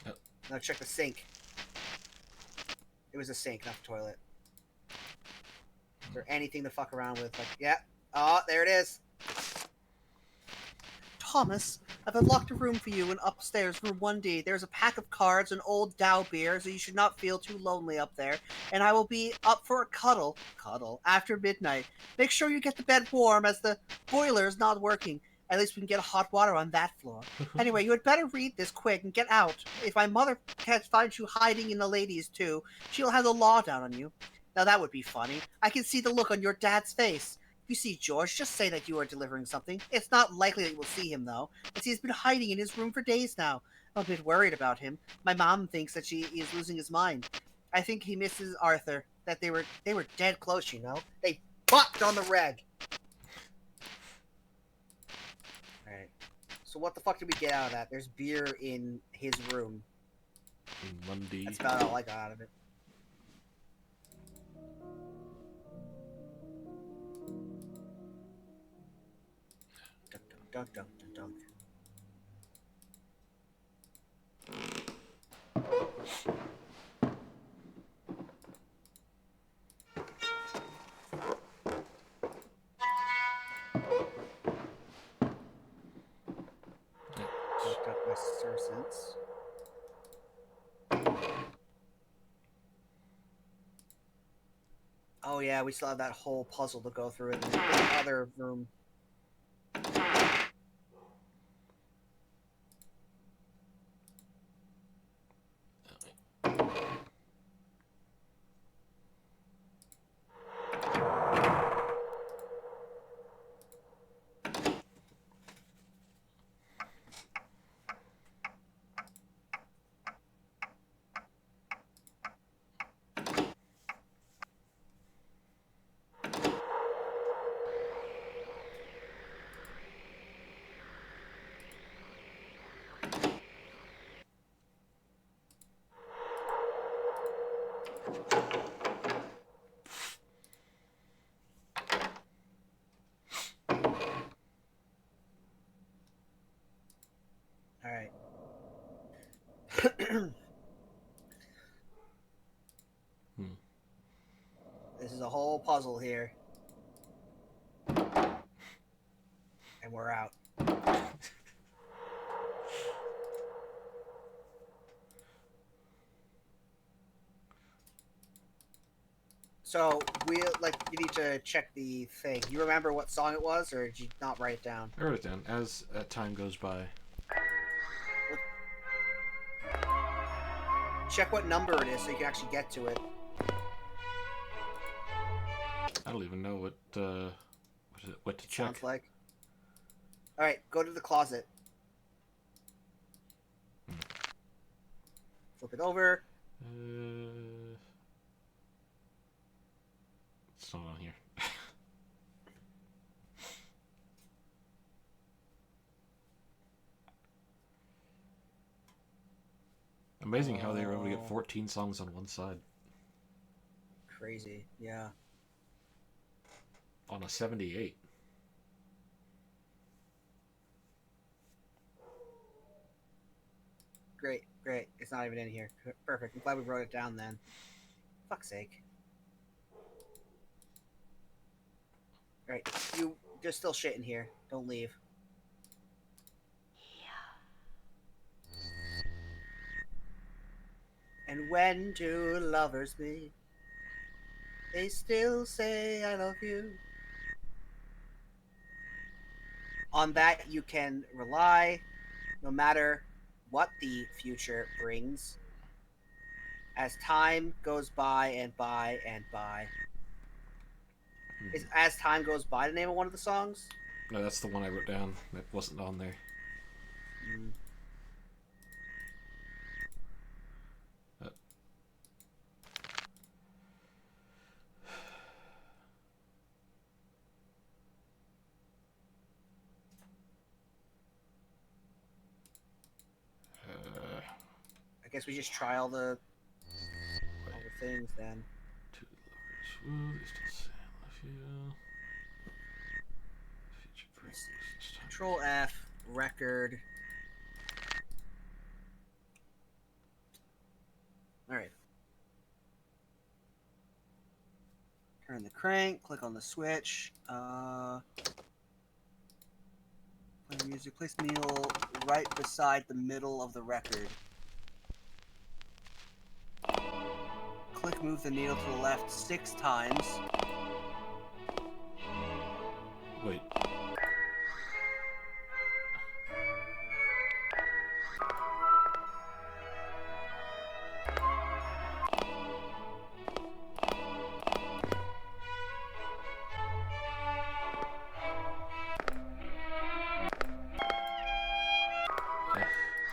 Oh. Now check the sink. It was a sink, not the toilet. Is there anything to fuck around with? Like, yeah. Oh, there it is. Thomas, I've unlocked a room for you in upstairs room 1D. There's a pack of cards and old Dow beer, so you should not feel too lonely up there. And I will be up for a cuddle, after midnight. Make sure you get the bed warm as the boiler is not working. At least we can get hot water on that floor. Anyway, you had better read this quick and get out. If my mother finds you hiding in the ladies too, she'll have the law down on you. Now that would be funny. I can see the look on your dad's face. If you see George, just say that you are delivering something. It's not likely that you will see him, though, as he has been hiding in his room for days now. I'm a bit worried about him. My mom thinks that he is losing his mind. I think he misses Arthur. That they were dead close, you know. They fucked on the reg. Alright. So what the fuck did we get out of that? There's beer in his room. In 1D. That's about all I got out of it. Dunk, dunk, dunk, dunk. Looked up my sense. Oh yeah, we still have that whole puzzle to go through in the other room. a whole puzzle here. And we're out. So you need to check the thing. You remember what song it was, or did you not write it down? I wrote it down. As time goes by. Check what number it is so you can actually get to it. I don't even know what to check. Sounds like. All right, go to the closet. Flip it over. It's not on here. Amazing how they were able to get 14 songs on one side. Crazy, yeah. On a 78. Great. It's not even in here. Perfect. I'm glad we wrote it down then. Fuck's sake. Alright, there's still shit in here. Don't leave. And when two lovers meet, they still say I love you. On that you can rely, no matter what the future brings, as time goes by and by and by. Is As Time Goes By the name of one of the songs? No, that's the one I wrote down. That wasn't on there. I guess we just try all the things then. Two lovers, ooh, they still say I love you. Future brings this time. Control F, record. Alright. Turn the crank, click on the switch. Play music, place the needle right beside the middle of the record. Click, move the needle to the left 6 times. Wait.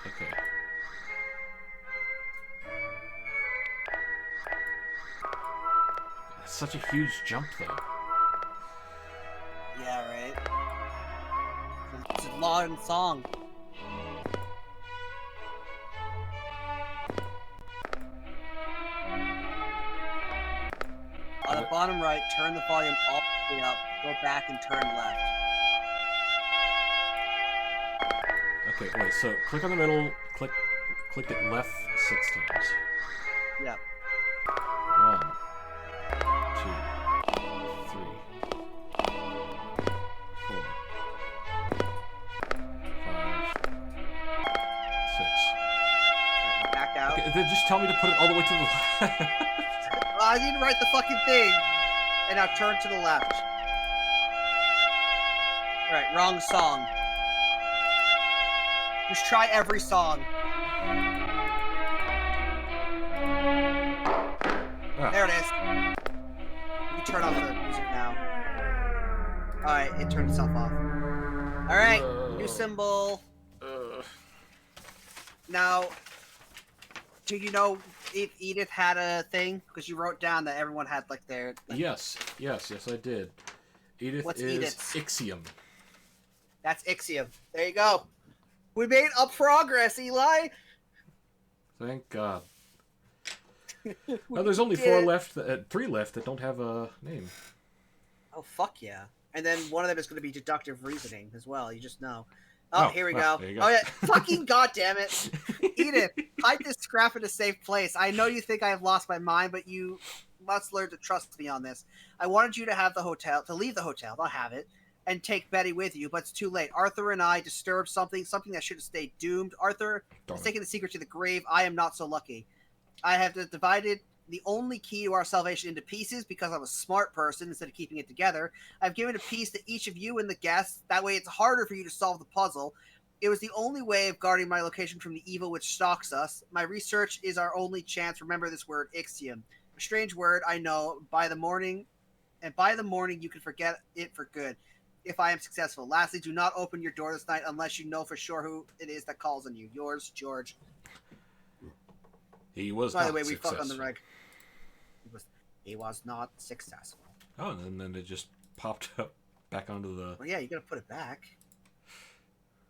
Okay. That's such a huge jump, though. Yeah, right? It's a long song. On the bottom right, turn the volume all the way up, go back and turn left. Okay, wait, so click on the middle, click it left 6 times. Yep. 1, 2, 3, 4, 5, 6. Alright, back out. Okay, then just tell me to put it all the way to the left. I need to write the fucking thing. And now turn to the left. Alright, wrong song. Just try every song. There it is. You can turn off the music now. Alright, it turned itself off. Alright, new symbol. Now, do you know if Edith had a thing? Because you wrote down that everyone had like their... Yes, I did. Edith What's is Edith's? Ixiom. That's Ixiom. There you go. We made up progress, Eli! Thank God. Now there's only 4 left, 3 left that don't have a name. Oh, fuck yeah. And then one of them is going to be deductive reasoning as well, you just know. Oh, here we go. There you go. Oh yeah, fucking goddamn it, Edith, hide this scrap in a safe place. I know you think I have lost my mind, but you must learn to trust me on this. I wanted you to leave the hotel, not have it, and take Betty with you, but it's too late. Arthur and I disturbed something that should have stayed doomed. Arthur has taken the secret to the grave. I am not so lucky. I have divided the only key to our salvation into pieces because I'm a smart person instead of keeping it together. I've given a piece to each of you and the guests. That way it's harder for you to solve the puzzle. It was the only way of guarding my location from the evil which stalks us. My research is our only chance. Remember this word, Ixiom. A strange word, I know. By the morning you can forget it for good. If I am successful. Lastly, do not open your door this night unless you know for sure who it is that calls on you. Yours, George. He was By the not way, we successful. fuck on the reg. He was not successful. Oh, and then it just popped up back onto the... Well, yeah, you gotta put it back.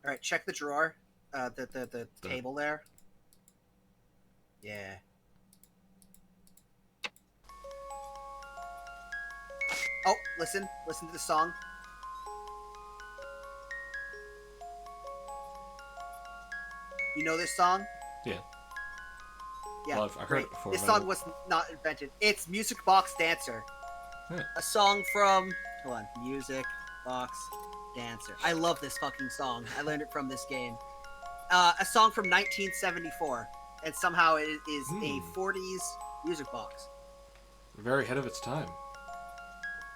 All right, check the drawer. The table there. Yeah. Oh, listen to the song. You know this song? Yeah. Yeah, Well, I've heard it before. This but I song was not invented. It's Music Box Dancer. Huh. A song from... Hold on. Music Box Dancer. I love this fucking song. I learned it from this game. A song from 1974. And somehow it is a 40s music box. Very ahead of its time.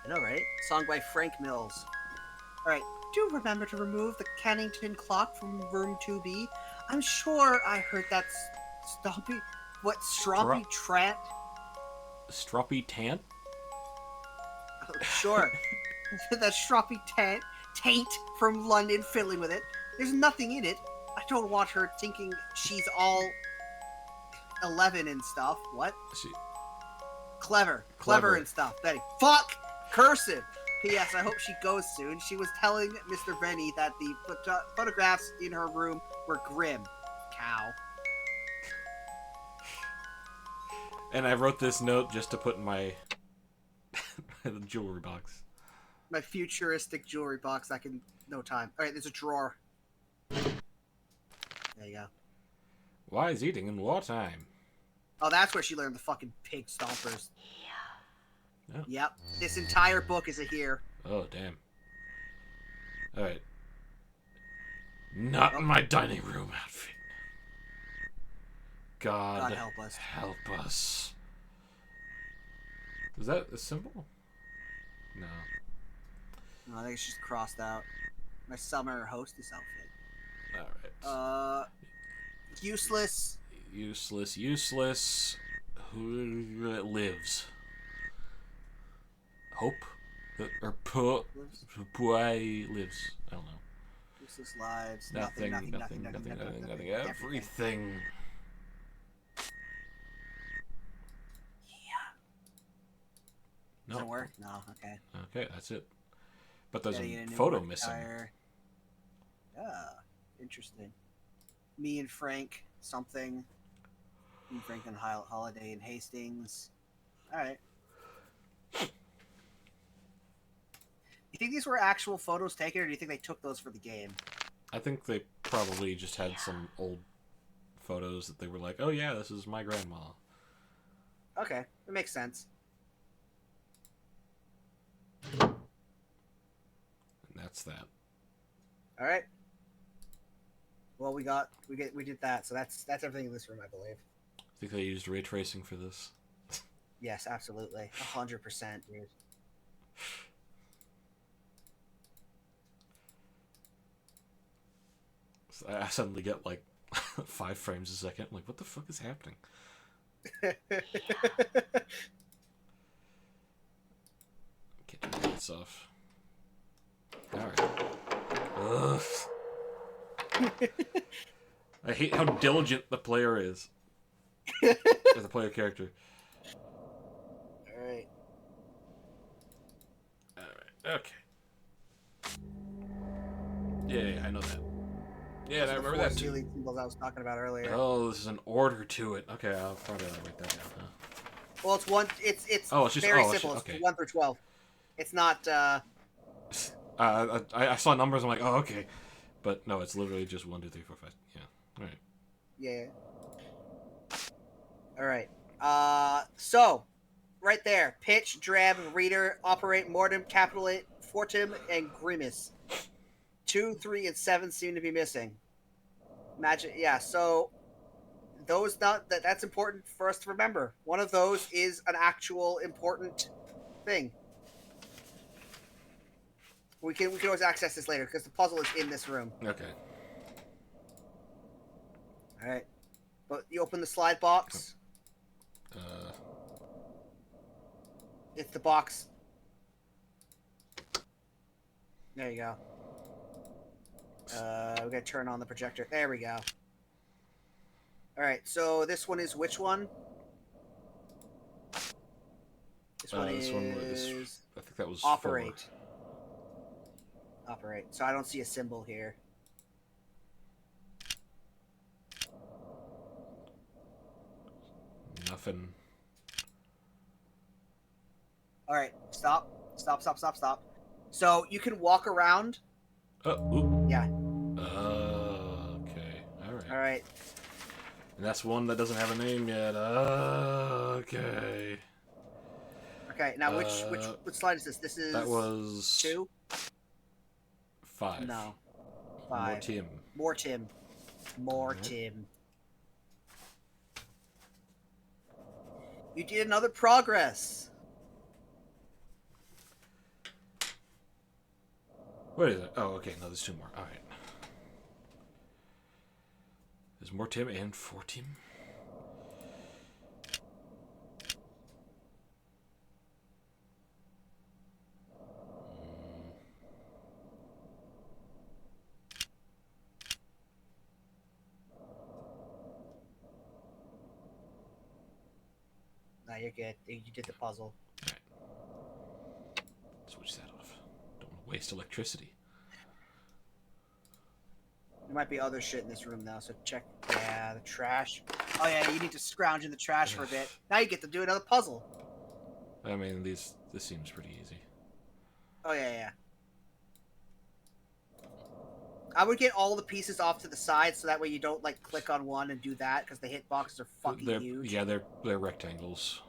I know, right? Song by Frank Mills. Alright. Do remember to remove the Kennington clock from room 2B. I'm sure I heard that stompy... What? Stroppy Trant? Stroppy Tant? Oh, sure. That Stroppy Taint from London fiddling with it. There's nothing in it. I don't want her thinking she's all 11 and stuff. What? Clever and stuff. Betty. Fuck! Cursive! P.S. I hope she goes soon. She was telling Mr. Rennie that the photographs in her room were grim. Cow. And I wrote this note just to put in my jewelry box. My futuristic jewelry box. I can... No time. Alright, there's a drawer. There you go. Wise eating in wartime. Oh, that's where she learned the fucking pig stompers. Yeah. Yep. This entire book is a here. Oh, damn. Alright. Not in my dining room outfit. God help us. Help us. Is that a symbol? No. No, I think it's just crossed out. My summer hostess outfit. Alright. Useless. Useless. Who lives? Hope? Or lives. I don't know. Useless lives. Nothing. Everything. Doesn't work? No, okay. Okay, that's it. But there's Gotta a get new photo work missing. attire. Interesting. Me and Frank, something. Me and Frank on holiday in Hastings. Alright. You think these were actual photos taken, or do you think they took those for the game? I think they probably just had some old photos that they were like, oh yeah, this is my grandma. Okay, that makes sense. And that's that. All right. Well, we did that, so that's everything in this room, I believe. I think they used ray tracing for this. Yes, absolutely, 100%, dude. I suddenly get like 5 frames a second. I'm like, what the fuck is happening? Get the lights off. Alright. Ugh. I hate how diligent the player is. Or the player character. Alright. Okay. Yeah, I know that. Yeah, I remember that too. Ceiling symbols I was talking about earlier. Oh, this is an order to it. Okay, I'll probably write that down. Huh? Well, it's one. It's just very simple. okay. It's 1 through 12. It's not. I saw numbers. I'm like, oh, okay. But no, it's literally just 1, 2, 3, 4, 5. Yeah. All right. Yeah. All right. So right there, pitch, drab, reader, operate, mortem, capitulate, fortim, and grimace. 2, 3, and 7 seem to be missing. Magic. Yeah. So those that's important for us to remember. One of those is an actual important thing. We can always access this later because the puzzle is in this room. Okay. All right. But you open the slide box. It's the box. There you go. We gotta turn on the projector. There we go. Alright, so this one is which one? This one is... I think that was operate. 4. Operate. So I don't see a symbol here. Nothing. Alright, stop. Stop. So you can walk around. Ooh. Yeah. Okay. Alright. Alright. And that's one that doesn't have a name yet. Okay. Okay, now which slide is this? This is... That was... 2? 5. No. 5. More Tim. More Tim. You did another progress. What is it? Oh, okay. No, there's 2 more. All right. There's more Tim and 4 Tim. No, you're good. You did the puzzle. All right. Switch that off. Don't want to waste electricity. There might be other shit in this room now, so check. Yeah, the trash. Oh yeah, you need to scrounge in the trash for a bit. Now you get to do another puzzle. I mean, this seems pretty easy. Oh yeah. I would get all the pieces off to the side so that way you don't like click on one and do that because the hitboxes are fucking huge. Yeah, they're rectangles.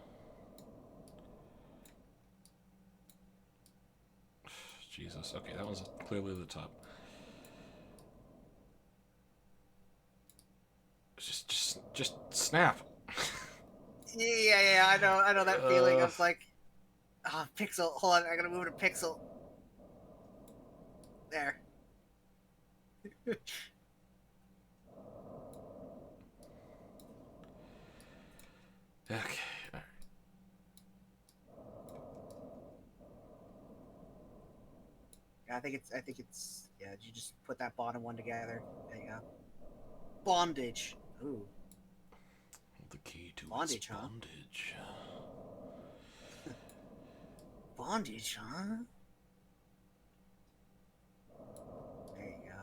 Jesus. Okay, that one's clearly the top. Just snap. Yeah. I know that feeling. I was like, oh, pixel. Hold on, I gotta move to pixel. There. Okay. All right. Yeah, I think it's. Yeah, you just put that bottom one together. There you go. Bondage. Ooh. The key to bondage, huh? Bondage. Bondage, huh? There you go.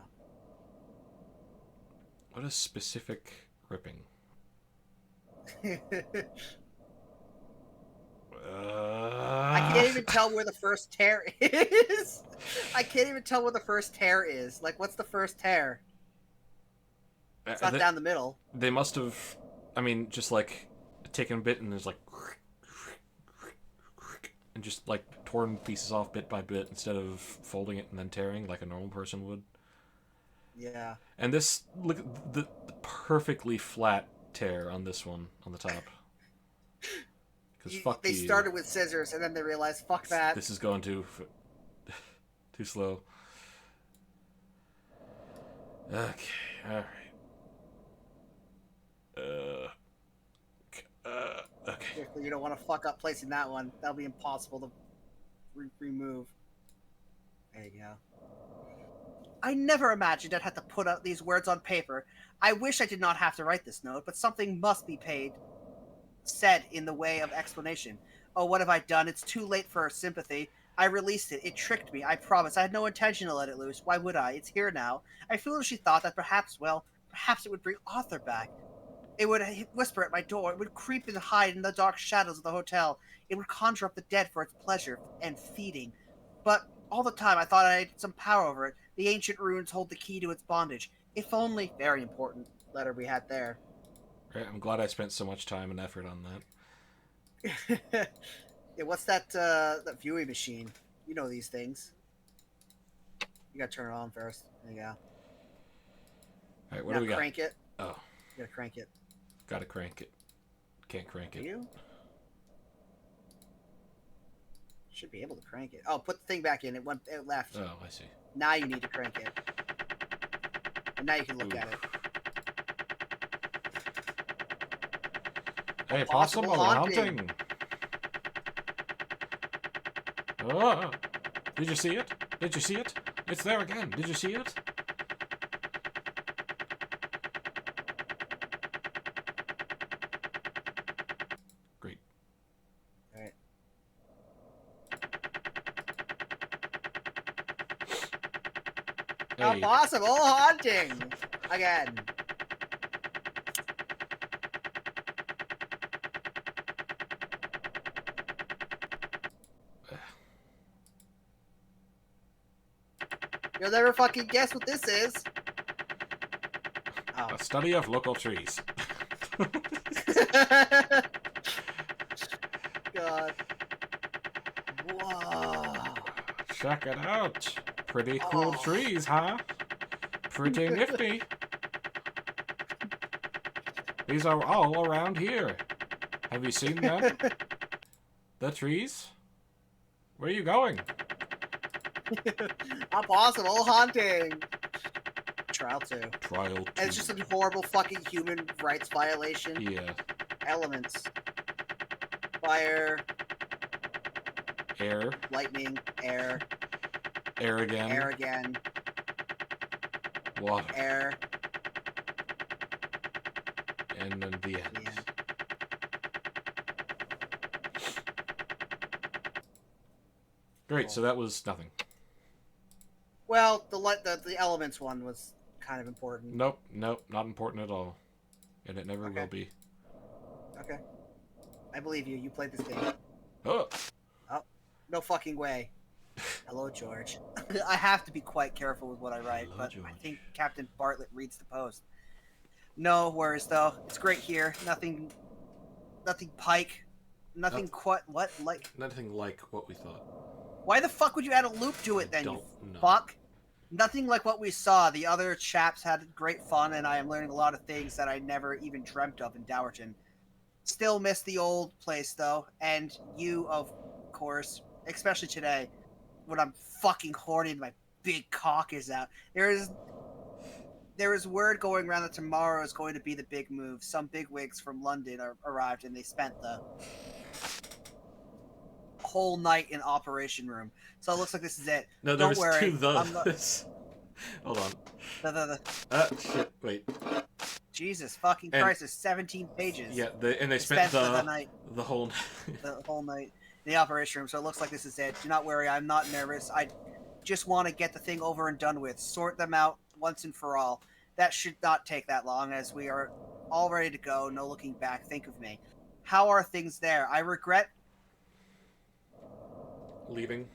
What a specific ripping. I can't even tell where the first tear is. I can't even tell where the first tear is. Like, what's the first tear? It's not down the middle. They must have, I mean, just like taken a bit and there's like, and just like torn pieces off bit by bit instead of folding it and then tearing like a normal person would. Yeah. And this, look, the perfectly flat tear on this one on the top. Because they started with scissors and then they realized, fuck that. This is going too slow. Okay, alright. Okay. You don't want to fuck up placing that one. That'll be impossible to remove. There you go. I never imagined I'd have to put out these words on paper. I wish I did not have to write this note, but something must be said in the way of explanation. Oh, what have I done? It's too late for sympathy. I released it. It tricked me. I promise. I had no intention to let it loose. Why would I? It's here now. I foolishly thought that perhaps it would bring Arthur back. It would whisper at my door. It would creep and hide in the dark shadows of the hotel. It would conjure up the dead for its pleasure and feeding. But all the time I thought I had some power over it. The ancient ruins hold the key to its bondage. If only. Very important letter we had there. Right, I'm glad I spent so much time and effort on that. Yeah, what's that viewing machine? You know these things. You gotta turn it on first. There you go. Alright, what now do we got? Crank it. Oh, You gotta crank it. gotta crank it. Can't crank it. You? Should be able to crank it. Oh, put the thing back in. It left. Oh, I see. Now you need to crank it. And now you can look Ooh. at it. Hey, Possible possible haunting. haunting. Oh, did you see it? Did you see it? It's there again. Did you see it? Great. Alright. A Hey, possible haunting! Again. You'll never fucking guess what this is. Oh. a study of local trees. God. Whoa. Check it out. Pretty cool Oh. trees, huh? Pretty nifty. These are all around here. Have you seen them? The trees? Where are you going? A possible haunting. Trial 2. Trial 2. And it's just a horrible fucking human rights violation. Yeah. Elements. Fire, Air. lightning, air, Air again. air again, Water. air. And then the end. The end. Great, so that was nothing. Well, the elements one was kind of important. Nope, not important at all. And it never Okay. will be. Okay. I believe you. You played this game. Oh! No fucking way. Hello, George. I have to be quite careful with what I write, Hello, but George. I think Captain Bartlett reads the post. No worries, though. It's great here. Nothing Pike. Nothing quite. What? Like. Nothing like what we thought. Why the fuck would you add a loop to it I then, you don't know. fuck? Nothing like what we saw. The other chaps had great fun, and I am learning a lot of things that I never even dreamt of in Dowerton. Still miss the old place, though, and you, of course, especially today, when I'm fucking horny and my big cock is out. There is word going around that tomorrow is going to be the big move. Some big wigs from London arrived, and they spent the whole night in operation room. So it looks like this is it. No, Don't there's worry. two I'm not- those. Hold on. the Shit, wait. Jesus fucking And- Christ, there's 17 pages. Yeah, and they spent the night, the whole... the whole night in the operation room. So it looks like this is it. Do not worry, I'm not nervous. I just want to get the thing over and done with. Sort them out once and for all. That should not take that long, as we are all ready to go. No looking back. Think of me. How are things there? I regret Leaving.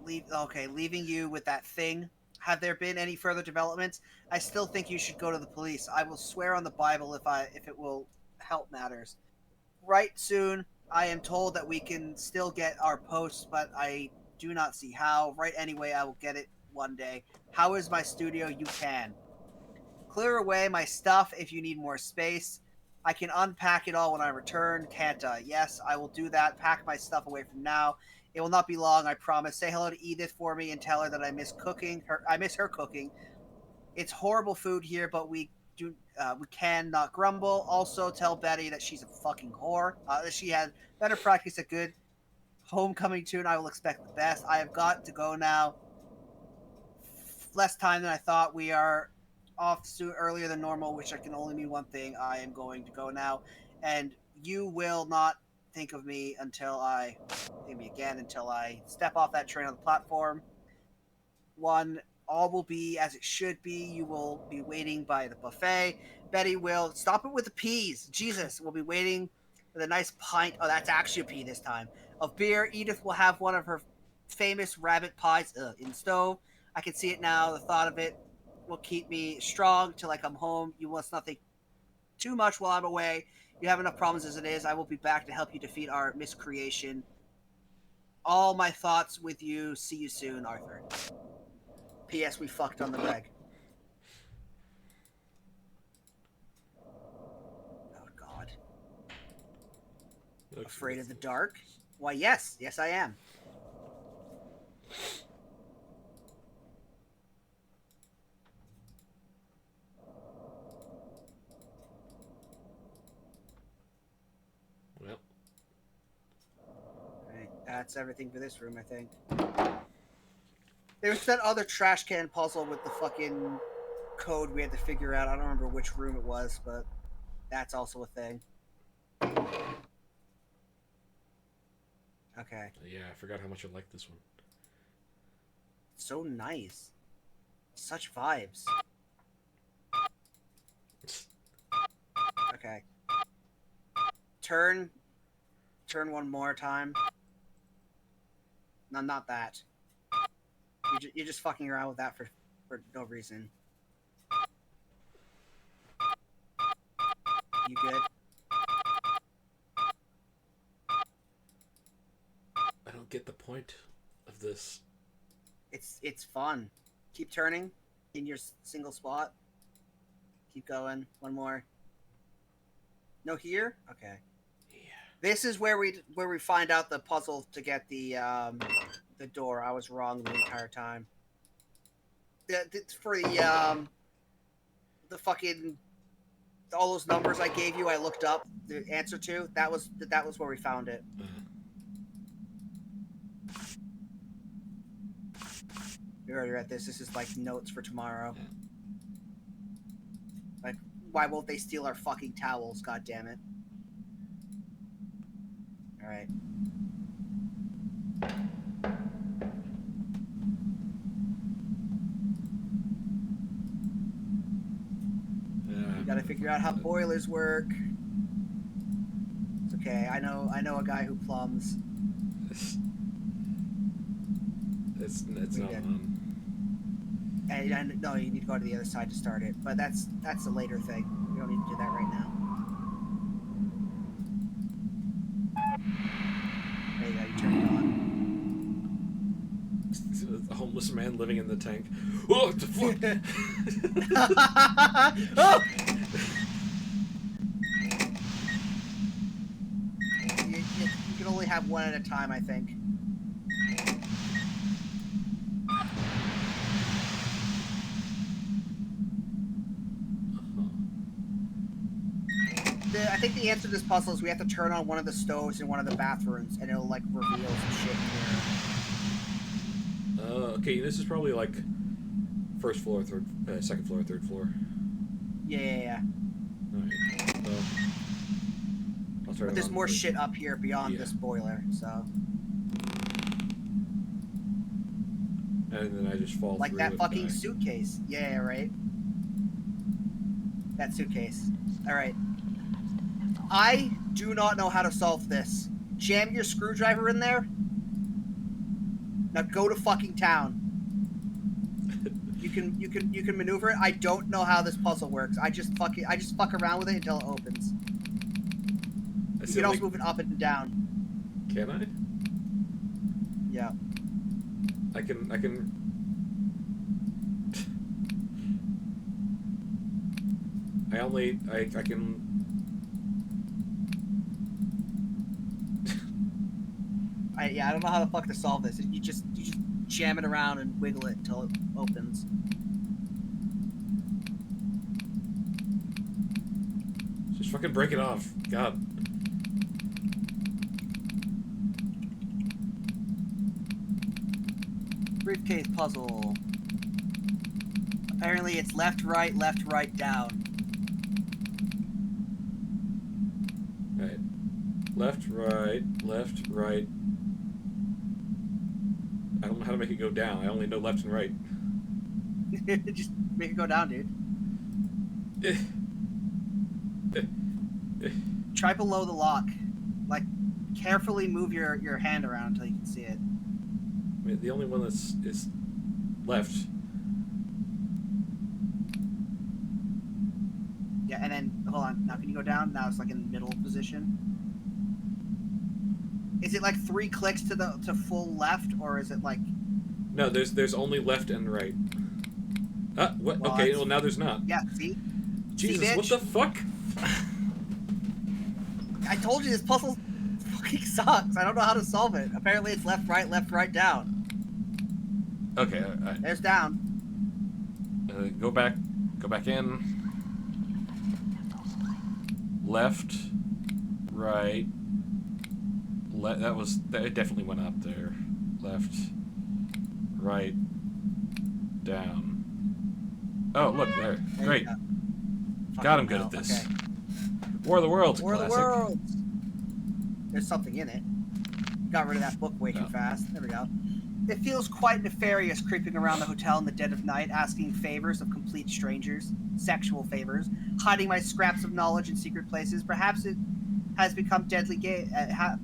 leaving you with that thing. Have there been any further developments? I still think you should go to the police. I will swear on the Bible if it will help matters. Right soon. I am told that we can still get our posts, but I do not see how. Right anyway, I will get it one day. How is my studio? You can. Clear away my stuff if you need more space. I can unpack it all when I return, can't I? Yes, I will do that. Pack my stuff away from now. It will not be long, I promise. Say hello to Edith for me and tell her that I miss cooking. I miss her cooking. It's horrible food here, but we can not grumble. Also, tell Betty that she's a fucking whore. That she had better practice a good homecoming tune. I will expect the best. I have got to go now. Less time than I thought. We are off soon, earlier than normal, which I can only mean one thing. I am going to go now, and you will not think of me until I step off that train on the platform. All will be as it should be. You will be waiting by the buffet. Betty will stop it with the peas. Jesus, we'll be waiting with a nice pint. Oh, that's actually a pea this time. Of beer. Edith will have one of her famous rabbit pies in the stove. I can see it now. The thought of it will keep me strong till I come home. You must not think too much while I'm away. You have enough problems as it is. I will be back to help you defeat our miscreation. All my thoughts with you. See you soon, Arthur. P.S. We fucked on the reg. Oh, God. Afraid of the dark? Why, yes. Yes, I am. Well. Right, that's everything for this room, I think. There's that other trash can puzzle with the fucking code we had to figure out. I don't remember which room it was, but that's also a thing. Okay. Yeah, I forgot how much I like this one. So nice. Such vibes. Okay. Turn one more time. No, not that. You're just fucking around with that for no reason. You good? I don't get the point of this. It's fun. Keep turning in your single spot. Keep going. One more. No here? Okay. Yeah. This is where we find out the puzzle to get the door. I was wrong the entire time. For the fucking all those numbers I gave you, I looked up the answer to. That was where we found it. We already read this. This is like notes for tomorrow. Like, why won't they steal our fucking towels? God damn it! All right. We gotta figure out how boilers work. It's okay. I know a guy who plumbs. It's not on. And no, you need to go to the other side to start it. But that's a later thing. We don't need to do that right now. There you go. You turn it on. A homeless man living in the tank. Oh, what the fuck? Oh! You can only have one at a time, I think. I think the answer to this puzzle is we have to turn on one of the stoves in one of the bathrooms, and it'll like reveal some shit here. Okay, this is probably like first floor, second floor, third floor. Yeah. Alright, well, I'll turn But there's more shit up here beyond this boiler, so. And then I just fall like through that and fucking die. suitcase. Yeah, right. That suitcase. Alright. I do not know how to solve this. Jam your screwdriver in there. Now go to fucking town. You can maneuver it. I don't know how this puzzle works. I just fuck around with it until it opens. You can also move it up and down. Can I? Yeah. I can. I can. I don't know how the fuck to solve this. You just jam it around and wiggle it until it opens. Just fucking break it off. God. Briefcase puzzle. Apparently it's left, right, down. Right. Left, right. I don't know how to make it go down. I only know left and right. Just make it go down, dude. Try below the lock. Like, carefully move your hand around until you can see it. I mean, the only one that's is left. Yeah, and then hold on. Now can you go down? Now it's like in the middle position. Is it like 3 clicks to full left, or is it like? No, there's only left and right. What? Well, Okay, that's- well now there's not. Yeah. See. Jesus, See, what bitch? the fuck? I told you this puzzle fucking sucks. I don't know how to solve it. Apparently it's left, right, down. Okay, There's down. go back in. Left, right. It definitely went up there. Left, right, down. Oh, look there. There Great. you go. Got him Fucking good hell. at this. Okay. War of the Worlds, War of the classic. Worlds. There's something in it. Got rid of that book way too Oh. fast. There we go. It feels quite nefarious creeping around the hotel in the dead of night, asking favors of complete strangers, sexual favors, hiding my scraps of knowledge in secret places. Perhaps it has become deadly game.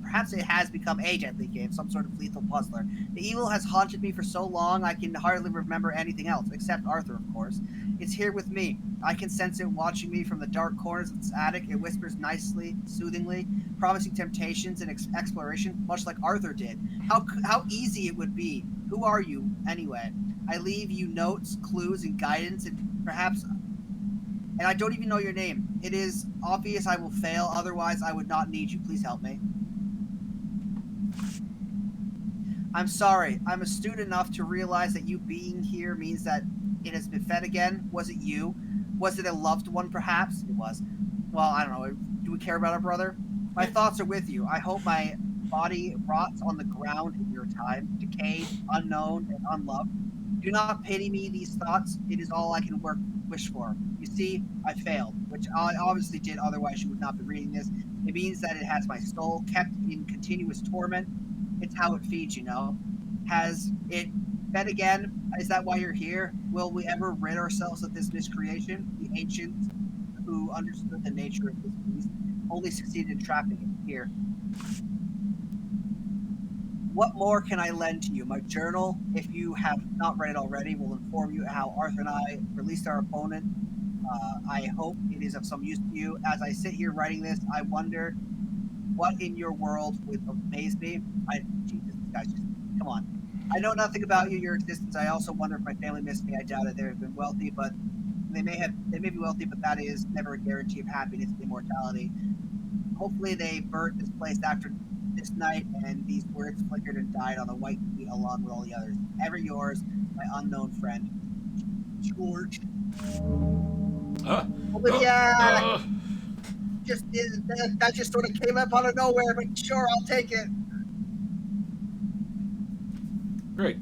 Perhaps it has become a deadly game, some sort of lethal puzzler. The evil has haunted me for so long I can hardly remember anything else, except Arthur, of course. It's here with me. I can sense it watching me from the dark corners of its attic. It whispers nicely, soothingly, promising temptations and exploration, much like Arthur did. How easy it would be. Who are you, anyway? I leave you notes, clues, and guidance, and perhaps... And I don't even know your name. It is obvious I will fail, otherwise I would not need you. Please help me. I'm sorry. I'm astute enough to realize that you being here means that it has been fed again. Was it you? Was it a loved one, perhaps? It was. Well, I don't know. Do we care about our brother? My thoughts are with you. I hope my body rots on the ground in your time, decayed, unknown, and unloved. Do not pity me these thoughts. It is all I can wish for. You see, I failed, which I obviously did, otherwise you would not be reading this. It means that it has my soul kept in continuous torment. It's how it feeds, you know. Has it fed again? Is that why you're here? Will we ever rid ourselves of this miscreation? The ancients who understood the nature of this beast only succeeded in trapping it here. What more can I lend to you? My journal, if you have not read it already, will inform you how Arthur and I released our opponent. I hope it is of some use to you. As I sit here writing this, I wonder what in your world would amaze me. Jesus, this guy's just, come on. I know nothing about you, your existence. I also wonder if my family missed me. I doubt it. They have been wealthy, but they may be wealthy, but that is never a guarantee of happiness and immortality. Hopefully they burnt this place after this night, and these words flickered and died on the white heat along with all the others. Ever yours, my unknown friend, George. Olivia! That just sort of came up out of nowhere, but sure, I'll take it. Great.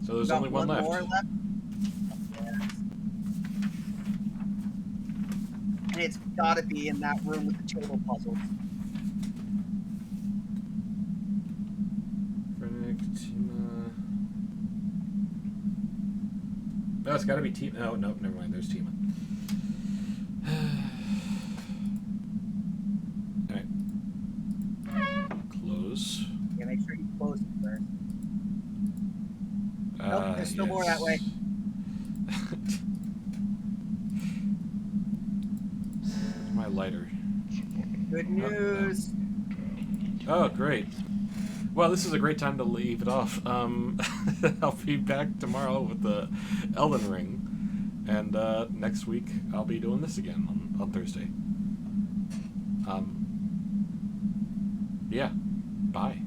So there's Got only one left. more left. Yes. And it's got to be in that room with the table puzzles. Tima. No, it's got to be Tima. Oh, no, never mind. There's Tima. Alright. Close. Yeah, make sure you close it first. Nope, there's still more that way. Where's my lighter? Good news. Oh, great. Well, this is a great time to leave it off. I'll be back tomorrow with the Elden Ring. And next week, I'll be doing this again on Thursday. Yeah. Bye.